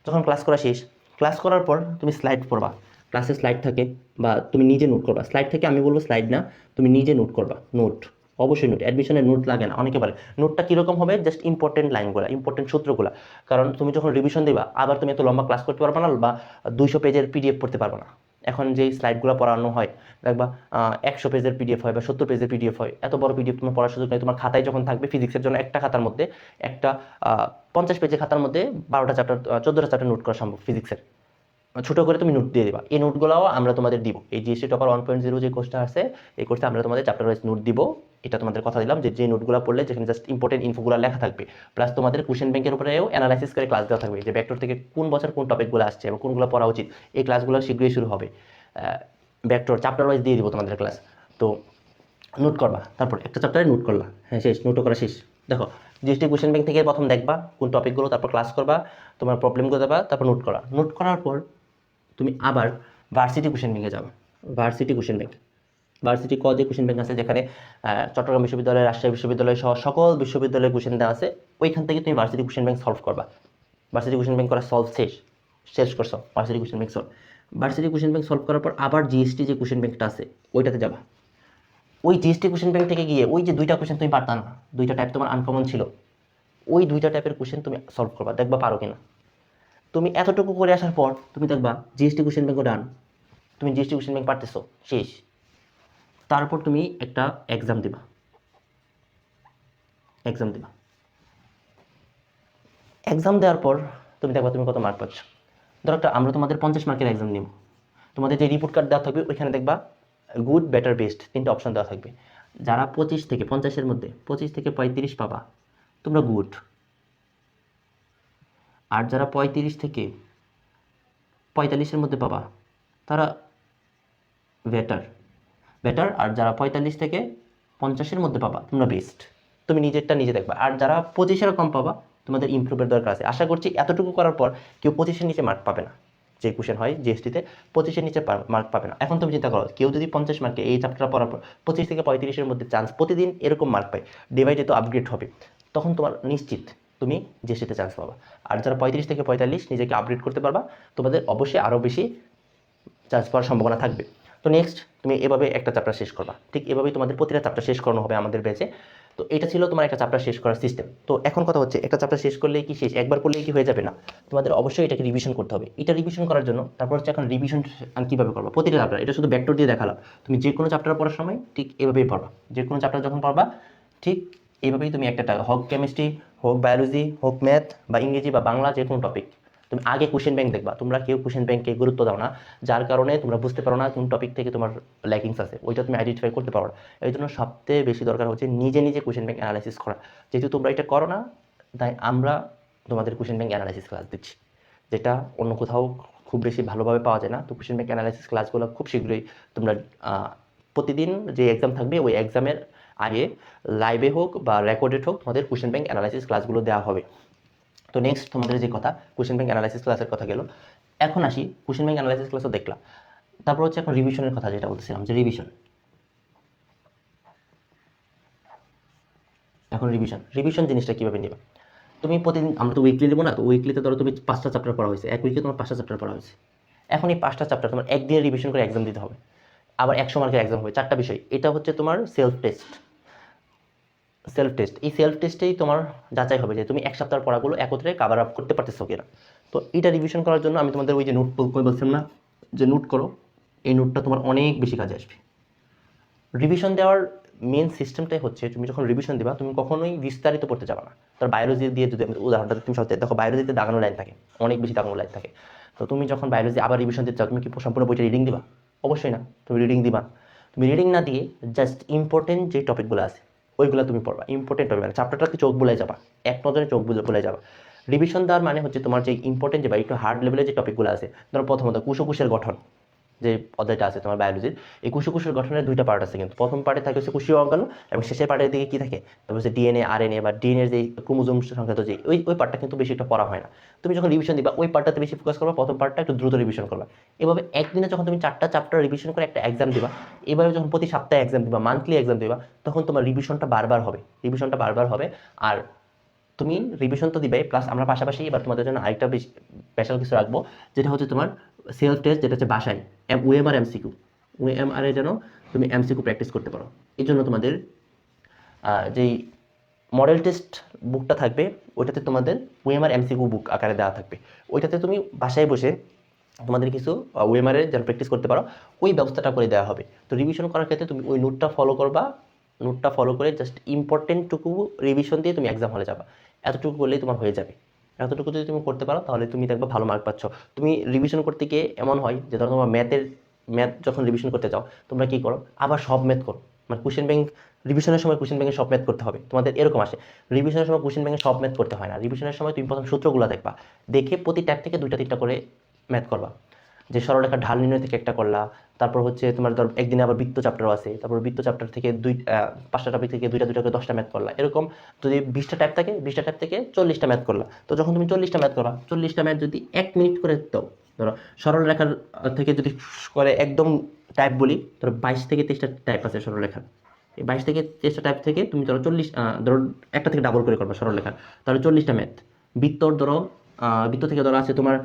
A: যখন ক্লাস করা শেষ, ক্লাস করার পর তুমি স্লাইড পড়বা, ক্লাসে স্লাইড থাকে বা তুমি নিজে নোট করবা। স্লাইড থেকে আমি বলবো স্লাইড না, তুমি নিজে নোট করবা। নোট, অবশ্যই নোট, অ্যাডমিশনের নোট লাগে না। অনেকে বলে নোটটা কীরকম হবে, জাস্ট ইম্পর্টেন্ট লাইনগুলো, ইম্পর্টেন্ট সূত্রগুলো। কারণ তুমি যখন রিভিশন দিবা, আবার তুমি এত লম্বা ক্লাস করতে পারবে না বা 200 পেজের পিডিএফ পড়তে পারবে না। এখন যেই স্লাইডগুলো পড়ানো হয় দেখবা 100 পেজের পিডিএফ হয় বা 70 পেজের পিডিএফ হয়, এত বড় পিডিএফ তোমার পড়ার সুযোগ নেই। তোমার খাতায় যখন থাকবে ফিজিক্সের জন্য একটা খাতার মধ্যে, একটা 50 পেজের খাতার মধ্যে 12টা চ্যাপ্টার 14টা চ্যাপ্টার নোট করা সম্ভব ফিজিক্সের। ছোটো করে তুমি নোট দিয়ে দিবা। এই নোটগুলোও আমরা তোমাদের দিব। এই জিএসটি টপার 1.0 যে কোর্সটা আছে, এই কোর্সে আমরা তোমাদের চ্যাপ্টার ওয়াইজ নোট দিব। এটা তোমাদের কথা দিলাম যে নোটগুলো পড়লে যেখানে জাস্ট ইম্পর্টেন্ট ইনফোগুলো লেখা থাকবে, প্লাস তোমাদের কোশ্চেন ব্যাংকের উপরেও অ্যানালাইসিস করে ক্লাস দেওয়া থাকবে, যে ভেক্টর থেকে কোন বছর কোন টপিকগুলো আসছে এবং কোনগুলো পড়া উচিত। এই ক্লাসগুলো শীঘ্রই শুরু হবে। ভেক্টর চ্যাপ্টার ওয়াইজ দিয়ে দিব তোমাদের ক্লাস। তো নোট করবা, তারপর একটা চ্যাপ্টারে নোট করলা, হ্যাঁ শেষ, নোটও করা শেষ। দেখো জিএসটি কোশ্চেন ব্যাংক থেকে প্রথম দেখবা কোন টপিকগুলো, তারপর ক্লাস করবা, তোমার প্রবলেমগুলো দেবা, তারপর নোট করা। নোট করার পর তুমি আবার ভার্সিটি কোশ্চেন ব্যাংকে যাবে। ভার্সিটি কোশ্চেন ব্যাংক, ভার্সিটি যে কোশ্চেন ব্যাংক আছে, যেখানে চট্টগ্রাম বিশ্ববিদ্যালয়, রাজশাহী বিশ্ববিদ্যালয় সহ সকল বিশ্ববিদ্যালয়ের কোশ্চেন দেওয়া আছে, ওইখান থেকে তুমি ভার্সিটি কোশ্চেন ব্যাংক সলভ করবা। ভার্সিটি কোশ্চেন ব্যাংক করা সলভ শেষ, শেষ করছো varsity question bank solve. Varsity question bank solve করার পর আবার জিএসটি যে কোশ্চেন ব্যাংকটা আছে ওইটাতে যাবা। ওই জিএসটি কোশ্চেন ব্যাংক থেকে গিয়ে ওই যে 2টা কোশ্চেন তুমি পারতা না, 2টা টাইপ তোমার আনকমন ছিল, ওই 2টা টাইপের কোশ্চেন তুমি সলভ করবা, দেখবা পারো কিনা। তুমি এতটুকু করে আসার পর তুমি দেখবা জিএসটি কোশ্চেন ব্যাংকও ডান, তুমি জিএসটি কোশ্চেন ব্যাংক পারতেছো, শেষ। তারপর তুমি একটা এক্সাম দিবা, এক্সাম দিবা। এক্সাম দেওয়ার পর তুমি দেখবা তুমি কত মার্ক পাচ্ছ। ধরো একটা আমরা তোমাদের 50 মার্কের এক্সাম নিব, তোমাদের যে রিপোর্ট কার্ড দেওয়া থাকবে ওইখানে দেখবা গুড, বেটার, বেস্ট 3টা অপশন দেওয়া থাকবে। যারা 25 থেকে 50-এর মধ্যে 25 থেকে 35 পাবা, তোমরা গুড। আর যারা 35 থেকে 45-এর মধ্যে পাবা, তারা বেটার, বেটার। আর যারা 45 থেকে 50-এর মধ্যে পাবা, তোমরা বেস্ট। তুমি নিজেরটা নিজে দেখবা। আর যারা 25-এর কম পাবা, তোমাদের ইমপ্রুভের দরকার আছে। আশা করছি এতটুকু করার পর কেউ 25-এর নিচে মার্ক পাবে না। যে কোশ্চেন হয় জিএসটিতে 25-এর নিচে মার্ক পাবে না। এখন তুমি চিন্তা করো, কেউ যদি 50 মার্কে এই চ্যাপ্টারটা পড়ার পর 25 থেকে 35-এর মধ্যে চান্স প্রতিদিন এরকম মার্ক পায়, ডে বাই ডে তো আপগ্রেড হবে, তখন তোমার নিশ্চিত তুমি জিএসটিতে চান্স পাবা। আর যারা 35 থেকে 45 নিজেকে আপগ্রেড করতে পারবা, তোমাদের অবশ্যই আরও বেশি চান্স পাওয়ার সম্ভাবনা থাকবে। তো নেক্সট তুমি এভাবে একটা চ্যাপ্টার শেষ করবা। ঠিক এভাবেই তোমাদের প্রতিটা চ্যাপ্টার শেষ করানো হবে আমাদের ব্যাচে। তো এটা ছিল তোমার একটা চ্যাপ্টার শেষ করার সিস্টেম। তো এখন কথা হচ্ছে, একটা চ্যাপ্টার শেষ করলেই কি শেষ, একবার পড়লেই কি হয়ে যাবে না, তোমাদের অবশ্যই এটাকে রিভিশন করতে হবে। এটা রিভিশন করার জন্য তারপর হচ্ছে এখন রিভিশন কীভাবে করবা প্রতিটা চ্যাপ্টার, এটা শুধু ভেক্টর দিয়ে দেখালাম। তুমি যে কোনো চ্যাপ্টার পড়ার সময় ঠিক এভাবেই পড়বা। যে কোনো চ্যাপ্টার যখন পড়বা ঠিক এইভাবেই তুমি একটা হোক কেমিস্ট্রি, হোক বায়োলজি, হোক ম্যাথ বা ইংরেজি বা বাংলা, যে কোনো টপিক, তুমি আগে কোশ্চেন ব্যাংক দেখবা। তোমরা কেউ কোশ্চেন ব্যাংকে গুরুত্ব দাও না, যার কারণে তোমরা বুঝতে পারো না কোন টপিক থেকে তোমার ল্যাকিংস আছে, ওইটা তুমি আইডেন্টিফাই করতে পারো না। এই জন্য সবথেকে বেশি দরকার হচ্ছে নিজে নিজে কোশ্চেন ব্যাংক অ্যানালাইসিস করা। যেহেতু তোমরা এটা করো না, তাই আমরা তোমাদের কোশ্চেন ব্যাংক অ্যানালাইসিস ক্লাস দিচ্ছি, যেটা অন্য কোথাও খুব বেশি ভালোভাবে পাওয়া যায় না। তো কোশ্চেন ব্যাংক অ্যানালাইসিস ক্লাসগুলো খুব শীঘ্রই তোমরা প্রতিদিন যে এক্সাম থাকবে ওই এক্সামের আগে লাইভে হোক বা রেকর্ডেড হোক, তোমাদের কোশ্চেন ব্যাংক অ্যানালাইসিস ক্লাসগুলো দেওয়া হবে। তো নেক্সট তোমাদের যে কথা, কোশ্চেন ব্যাংক অ্যানালাইসিস ক্লাসের কথা গেল। এখন আসি, কোশ্চেন ব্যাংক অ্যানালাইসিস ক্লাসও দেখলাম, তারপর হচ্ছে এখন রিভিশনের কথা, যেটা বলতেছিলাম যে রিভিশন। এখন রিভিশন জিনিসটা কীভাবে নেবে, তুমি প্রতিদিন, আমরা তো উইকলি নেবো না, তো উইকলিতে ধরো তুমি 5টা চ্যাপ্টার পড়া হয়েছে, এক উইকে তোমার 5টা চ্যাপ্টার পড়া হয়েছে। এখন এই 5টা চ্যাপ্টার তোমার একদিনে রিভিশন করে এক্সাম দিতে হবে। আবার 100 মার্কের এক্সাম হবে, 4টা বিষয়। এটা হচ্ছে তোমার সেলফ টেস্ট। এই সেলফ টেস্টেই তোমার যাচাই হবে যে তুমি এক সপ্তাহের পড়াগুলো একত্রে কাভার আপ করতে পারতেছো কিনা। তো এটা রিভিশন করার জন্য আমি তোমাদের ওই যে নোট বলছিলাম না যে নোট করো, এই নোটটা তোমার অনেক বেশি কাজে আসবে। রিভিশন দেওয়ার মেন সিস্টেমটাই হচ্ছে তুমি যখন রিভিশন দেবা তুমি কখনোই বিস্তারিত পড়তে যাবে না। তার বায়োলজি দিয়ে যদি উদাহরণটা তুমি সত্যি দেখো, বায়োলজিতে দাগানো লাইন থাকে, অনেক বেশি দাগানো লাইন থাকে। তো তুমি যখন বায়োলজি আবার রিভিশন দিতে চাও, তুমি কি সম্পূর্ণ বইটা রিডিং দিবা? অবশ্যই না, তুমি রিডিং দিবা। তুমি রিডিং না দিয়ে জাস্ট ইম্পর্টেন্ট যে টপিকগুলো আছে ওইগুলো তুমি পড়বা। ইম্পর্টেন্ট টপিক মানে চ্যাপ্টারটাকে চোখ বুলাই যাবা, এক নজরে চোখ বুলাই যাবা। রিভিশন দেওয়ার মানে হচ্ছে তোমার যে ইম্পর্টেন্ট যে বা একটু হার্ড লেভেলের যে টপিকগুলো আছে, ধরো প্রথমত কোষের গঠন যে অধ্যায়টা আছে তোমার বায়োলজির, এই কোষের গঠনের 2টা পার্ট আছে। কিন্তু প্রথম পার্টে থাকে হচ্ছে কোষীয় অঙ্গাণু, এবং শেষের পার্টের দিকে কি থাকে, তারপর হচ্ছে ডিএনএ আরএনএ বা ডিএনএর যে ক্রোমোজোম সংক্রান্ত যে ওই পার্টটা কিন্তু বেশি একটা পড়া হয় না। তুমি যখন রিভিশন দিবা ওই পার্টটাতে বেশি ফোকাস করবা, প্রথম পার্টটা একটু দ্রুত রিভিশন করবা। এভাবে একদিনে যখন তুমি 4টা চ্যাপ্টার রিভিশন করে একটা এক্সাম দিবা, এভাবে যখন প্রতি সপ্তাহে এক্সাম দিবা, মান্থলি এক্সাম দিবা, তখন তোমার রিভিশনটা বারবার হবে। আর তুমি রিভিশন তো দিবে, প্লাস আমরা পাশাপাশি এবার তোমাদের জন্য আরেকটা বেশি স্পেশাল কিছু রাখবো, যেটা হচ্ছে তোমার সেলফ টেস্ট, যেটা হচ্ছে বাসায় ওএমআর এমসিকিউ। ওএমআর যেন তুমি এমসিকিউ প্র্যাকটিস করতে পারো। এই জন্য তোমাদের যেই মডেল টেস্ট বুকটা থাকবে ওইটাতে তোমাদের ওএমআর এমসিকিউ বুক আকারে দেওয়া থাকবে। ওইটাতে তুমি বাসায় বসে তোমাদের কিছু ওএমআর এর যেন প্র্যাকটিস করতে পারো, ওই ব্যবস্থাটা করে দেওয়া হবে। তো রিভিশন করার ক্ষেত্রে তুমি ওই নোটটা ফলো করবা, নোটটা ফলো করে জাস্ট ইম্পর্টেন্টটুকু রিভিশন দিয়ে তুমি এক্সাম হলে যাবা। এতটুকু করলেই তোমার হয়ে যাবে। এতটুকু যদি তুমি করতে পারো তাহলে তুমি দেখবে ভালো মার্ক পাচ্ছ। তুমি রিভিশন করতে গিয়ে এমন হয় যে ধরো তোমার ম্যাথ যখন রিভিশন করতে যাও, তোমরা কি করো, আবার সব ম্যাথ করো। মানে কোশ্চেন ব্যাংক রিভিশনের সময় কোশ্চেন ব্যাংকে সব ম্যাথ করতে হবে, তোমাদের এরকম আসে। রিভিশনের সময় কোশ্চেন ব্যাংকে সব ম্যাথ করতে হয় না। রিভিশনের সময় তুমি প্রথম সূত্রগুলো দেখবা, দেখে প্রতি ট্যাব থেকে 2টা-3টা করে ম্যাথ করবা। যে সরলরেখার ঢাল নির্ণয় থেকে একটা করলা, তারপর হচ্ছে তোমার ধর একদিনে আবার বৃত্ত চ্যাপ্টারও আছে, তারপর বৃত্ত চ্যাপ্টার থেকে 5টা টপিক থেকে 2টা করে 10টা ম্যাথ করলা। এরকম যদি 20টা টাইপ থাকে, 20টা টাইপ থেকে 40টা ম্যাথ করলা। তো যখন তুমি 40টা ম্যাথ করবা, 40টা ম্যাথ যদি 1 মিনিট করে দাও, ধরো সরলরেখার থেকে যদি করে একদম টাইপ বলি, ধরো 22 থেকে 23টা টাইপ আছে সরলরেখার। এই 22 থেকে 23টা টাইপ থেকে তুমি ধরো ধরো একটা থেকে ডাবল করে করবা সরলরেখার, তাহলে 40টা ম্যাথ। বৃত্তর ধরো বৃত্ত থেকে ধরো আছে তোমার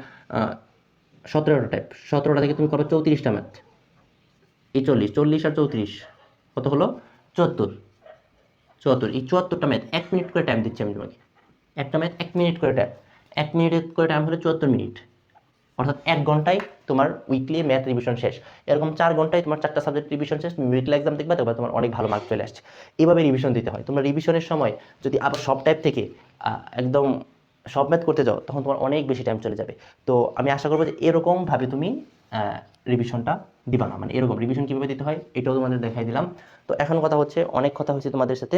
A: 17টা টাইপ, 17টা থেকে তুমি করো 34টা ম্যাথ। এই 40 আর 34 কত হলো, 74। এই 74টা ম্যাথ 1 মিনিট করে টাইম দিচ্ছি আমি তোমাকে। একটা ম্যাথ 1 মিনিট করে টাইম, 1 মিনিট করে টাইম হলে 74 মিনিট, অর্থাৎ 1 ঘন্টায় তোমার উইকলি ম্যাথ রিভিশন শেষ। এরকম 4 ঘন্টায় তোমার 4টা সাবজেক্ট রিভিশন শেষ। তুমি উইকলি এক্সাম দেখবা, দেখবা তোমার অনেক ভালো মার্ক চলে আসছে। এইভাবে রিভিশন দিতে হয়। তোমরা রিভিশনের সময় যদি আবার সব টাইপ থেকে একদম সব ম্যাথ করতে যাও, তখন তোমার অনেক বেশি টাইম চলে যাবে। তো আমি আশা করবো যে এরকমভাবে তুমি রিভিশনটা দিবা না। মানে এরকম রিভিশন কীভাবে দিতে হয় এটাও তোমাদের দেখাই দিলাম। তো এখন কথা হচ্ছে, অনেক কথা হচ্ছে তোমাদের সাথে,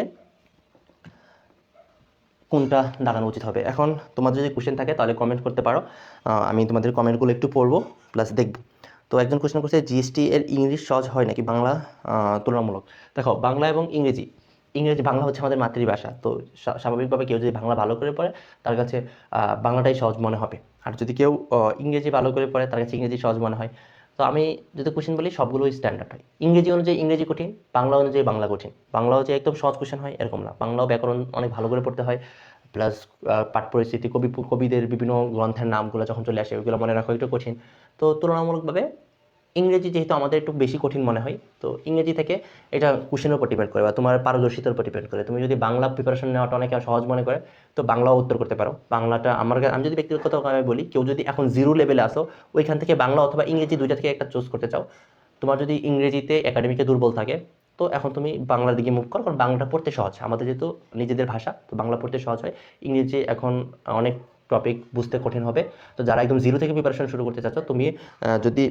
A: কোনটা দাগানো উচিত হবে। এখন তোমাদের যদি কোশ্চেন থাকে তাহলে কমেন্ট করতে পারো, আমি তোমাদের কমেন্টগুলো একটু পড়বো প্লাস দেখব। তো একজন কোশ্চেন করছে জিএসটি এর ইংলিশ সহজ হয় নাকি বাংলা তুলনামূলক। দেখো, বাংলা এবং ইংরেজি, বাংলা হচ্ছে আমাদের মাতৃভাষা। তো স্বাভাবিকভাবে কেউ যদি বাংলা ভালো করে পড়ে তার কাছে বাংলাটাই সহজ মনে হবে। আর যদি কেউ ইংরেজি ভালো করে পড়ে তার কাছে ইংরেজি সহজ মনে হয়। তো আমি যদি কোশ্চেন বলি সবগুলোই স্ট্যান্ডার্ড হয়। ইংরেজি অনুযায়ী ইংরেজি কঠিন, বাংলা অনুযায়ী বাংলা কঠিন। বাংলাও যে একদম সহজ কোশ্চেন হয় এরকম না, বাংলাও ব্যাকরণ অনেক ভালো করে পড়তে হয়। প্লাস পাঠ পরিস্থিতি, কবিদের বিভিন্ন গ্রন্থের নামগুলো যখন চলে আসে ওইগুলো মনে রাখা একটু কঠিন। তো তুলনামূলকভাবে ইংরেজি যেহেতু আমাদের একটু বেশি কঠিন মনে হয়, তো ইংরেজি থেকে এটা কোশ্চেনের উপর ডিপেন্ড করে বা তোমার পারদর্শিতার উপর ডিপেন্ড করে। তুমি যদি বাংলা প্রিপারেশন নেওয়াটা অনেকে সহজ মনে করে, তো বাংলাও উত্তর করতে পারো। বাংলাটা আমি যদি ব্যক্তিগতভাবে বলি, কেউ যদি এখন 0 লেভেলে আসো, ওইখান থেকে বাংলা অথবা ইংরেজি 2টা থেকে একটা চুজ করতে চাও, তোমার যদি ইংরেজিতে একাডেমিকে দুর্বল থাকে, তো এখন তুমি বাংলার দিকে মুভ করো, কারণ বাংলাটা পড়তে সহজ। আমাদের যেহেতু নিজেদের ভাষা, তো বাংলা পড়তে সহজ হয়। ইংরেজি এখন অনেক টপিক বুঝতে কঠিন হবে। তো যারা একদম 0 থেকে প্রিপারেশন শুরু করতে চাচ্ছ, তুমি যদি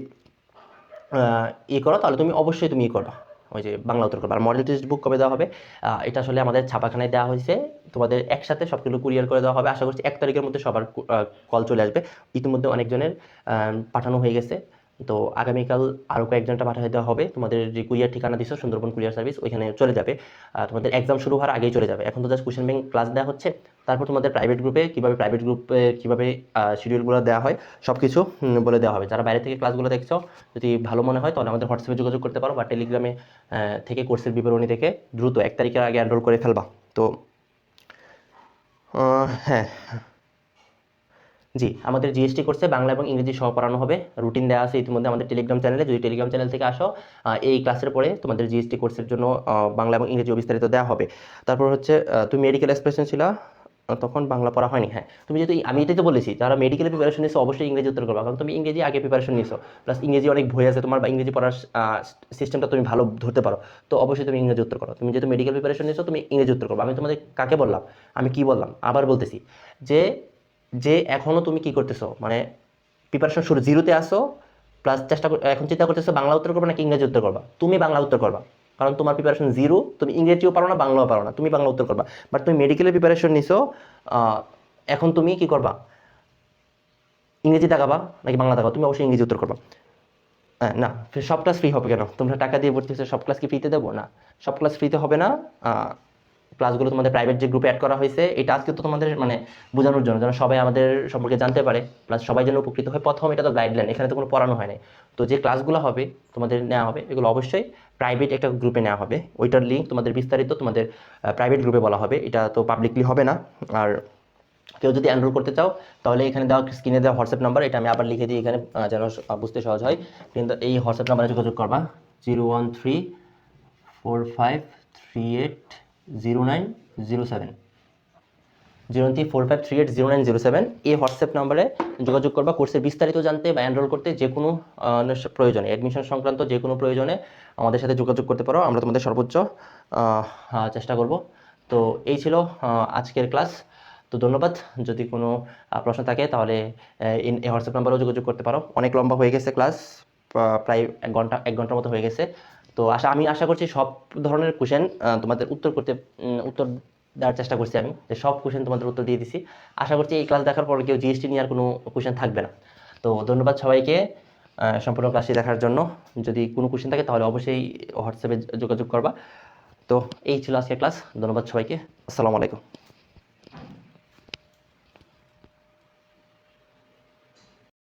A: করো তাহলে তুমি অবশ্যই তুমি করবা, ওই যে বাংলা উত্তর করবা। আর মডেল টেক্সট বুক কবে দেওয়া হবে, এটা আসলে আমাদের ছাপাখানায় দেওয়া হয়েছে, তোমাদের একসাথে সবগুলো কুরিয়ার করে দেওয়া হবে। আশা করছি 1 তারিখের মধ্যে সবার কল চলে আসবে। ইতিমধ্যে অনেকজনের পাঠানো হয়ে গেছে। তো আগামীকাল আরও কয়েকজনটা পাঠিয়ে দেওয়া হবে। তোমাদের যে কুরিয়ার ঠিকানা দিছো সুন্দরবন কুরিয়ার সার্ভিস, ওইখানে চলে যাবে। তোমাদের এক্সাম শুরু হওয়ার আগেই চলে যাবে। এখন তো জাস্ট কোশ্চেন ব্যাংক ক্লাস দেওয়া হচ্ছে, তারপর তোমাদের প্রাইভেট গ্রুপে কীভাবে শিডিউলগুলো দেওয়া হয় সব কিছু বলে দেওয়া হবে। যারা বাইরে থেকে ক্লাসগুলো দেখছো, যদি ভালো মনে হয় তাহলে আমাদের হোয়াটসঅ্যাপে যোগাযোগ করতে পারো, বা টেলিগ্রামে থেকে কোর্সের বিবরণী থেকে দ্রুত 1 তারিখের আগে এনরোল করে ফেলবা। তো হ্যাঁ, জি, আমাদের জিএসটি কোর্সে বাংলা এবং ইংরেজি সহ পড়ানো হবে। রুটিন দেওয়া আছে ইতিমধ্যে আমাদের টেলিগ্রাম চ্যানেলে। যদি টেলিগ্রাম চ্যানেল থেকে আসো, এই ক্লাসের পরে তোমাদের জিএসটি কোর্সের জন্য বাংলা এবং ইংরেজি বিস্তারিত দেওয়া হবে। তারপর হচ্ছে তুমি মেডিকেল এক্সপ্রেশন ছিলা, তখন বাংলা পড়া হয়নি। হ্যাঁ, তুমি যেহেতু আমি এটাই তো বলেছি, যারা মেডিকেলে প্রিপারেশন নিছো অবশ্যই ইংরেজি উত্তর করবা, কারণ তুমি ইংরেজি আগে প্রিপারেশন নিছো, প্লাস ইংরেজি অনেক বই আছে তোমার, বা ইংরেজি পড়ার সিস্টেমটা তুমি ভালো ধরতে পারো। তো অবশ্যই তুমি ইংরেজি উত্তর করো। তুমি যেহেতু মেডিকেল প্রিপারেশন নিছো, তুমি ইংরেজি উত্তর করবা। আমি তোমাদের কাকে বললাম, আমি কি বললাম, আবার বলতেছি যে যে এখনো তুমি কি করতেছো, মানে প্রিপারেশন শুরু জিরোতে আসো, প্লাস এখন চিন্তা করতেছো বাংলা উত্তর করবা নাকি ইংরেজি উত্তর করবা। তুমি বাংলা উত্তর করবা, কারণ তোমার প্রিপারেশন জিরো, তুমি ইংরেজিও পারো না, বাংলাও পারো না, তুমি বাংলা উত্তর করবা। বাট তুমি মেডিকেলের প্রিপারেশন নিছো, এখন তুমি কি করবা, ইংরেজি তাকাবা নাকি বাংলা তাকাবা, তুমি অবশ্যই ইংরেজি উত্তর করবা। হ্যাঁ, না, সব ক্লাস ফ্রি হবে কেন? তোমরা টাকা দিয়ে ভর্তি হচ্ছে, সব ক্লাস কি ফ্রিতে দেবো? না, সব ক্লাস ফ্রিতে হবে না। ক্লাসগুলো তোমাদের প্রাইভেট যে গ্রুপে অ্যাড করা হয়েছে, এটা আজকে তো তোমাদের মানে বোঝানোর জন্য, যেন সবাই আমাদের সম্পর্কে জানতে পারে, প্লাস সবাই যেন উপকৃত হয়। প্রথম এটা তো গাইডলাইন, এখানে তো কোনো পড়ানো হয় নাই। তো যে ক্লাসগুলো হবে তোমাদের নেওয়া হবে, এগুলো অবশ্যই প্রাইভেট একটা গ্রুপে নেওয়া হবে। ওইটার লিঙ্ক তোমাদের বিস্তারিত তোমাদের প্রাইভেট গ্রুপে বলা হবে, এটা তো পাবলিকলি হবে না। আর কেউ যদি এনরোল করতে চাও, তাহলে এখানে দেওয়া স্ক্রিনে দেওয়া হোয়াটসঅ্যাপ নাম্বার, এটা আমি আবার লিখে দিই এখানে, যেন বুঝতে সহজ হয়। কিন্তু এই হোয়াটসঅ্যাপ নাম্বারে যোগাযোগ করবা, 01345380907, 01345380907। এই হোয়াটসঅ্যাপ নাম্বারে যোগাযোগ করবা কোর্সের বিস্তারিত জানতে বা এনরোল করতে। যে কোনো প্রয়োজনে, অ্যাডমিশন সংক্রান্ত যে কোনো প্রয়োজনে আমাদের সাথে যোগাযোগ করতে পারো, আমরা তোমাদের সর্বোচ্চ চেষ্টা করব। তো এই ছিল আজকের ক্লাস। তো ধন্যবাদ। যদি কোনো প্রশ্ন থাকে তাহলে এই হোয়াটসঅ্যাপ নাম্বারেও যোগাযোগ করতে পারো। অনেক লম্বা হয়ে গেছে ক্লাস, প্রায় 1 ঘন্টার মতো হয়ে গেছে। তো আমি আশা করছি সব ধরনের কোশ্চেন তোমাদের উত্তর দেওয়ার চেষ্টা করছি আমি, যে সব কোশ্চেন তোমাদের উত্তর দিয়ে দিছি। আশা করছি এই ক্লাস দেখার পর কেউ জিএসটি নিয়ে আর কোনো কোশ্চেন থাকবে না। তো ধন্যবাদ সবাইকে সম্পূর্ণ ক্লাসটি দেখার জন্য। যদি কোনো কোশ্চেন থাকে তাহলে অবশ্যই হোয়াটসঅ্যাপে যোগাযোগ করবা। তো এই ছিল আজকের ক্লাস। ধন্যবাদ সবাইকে। আসসালামু আলাইকুম।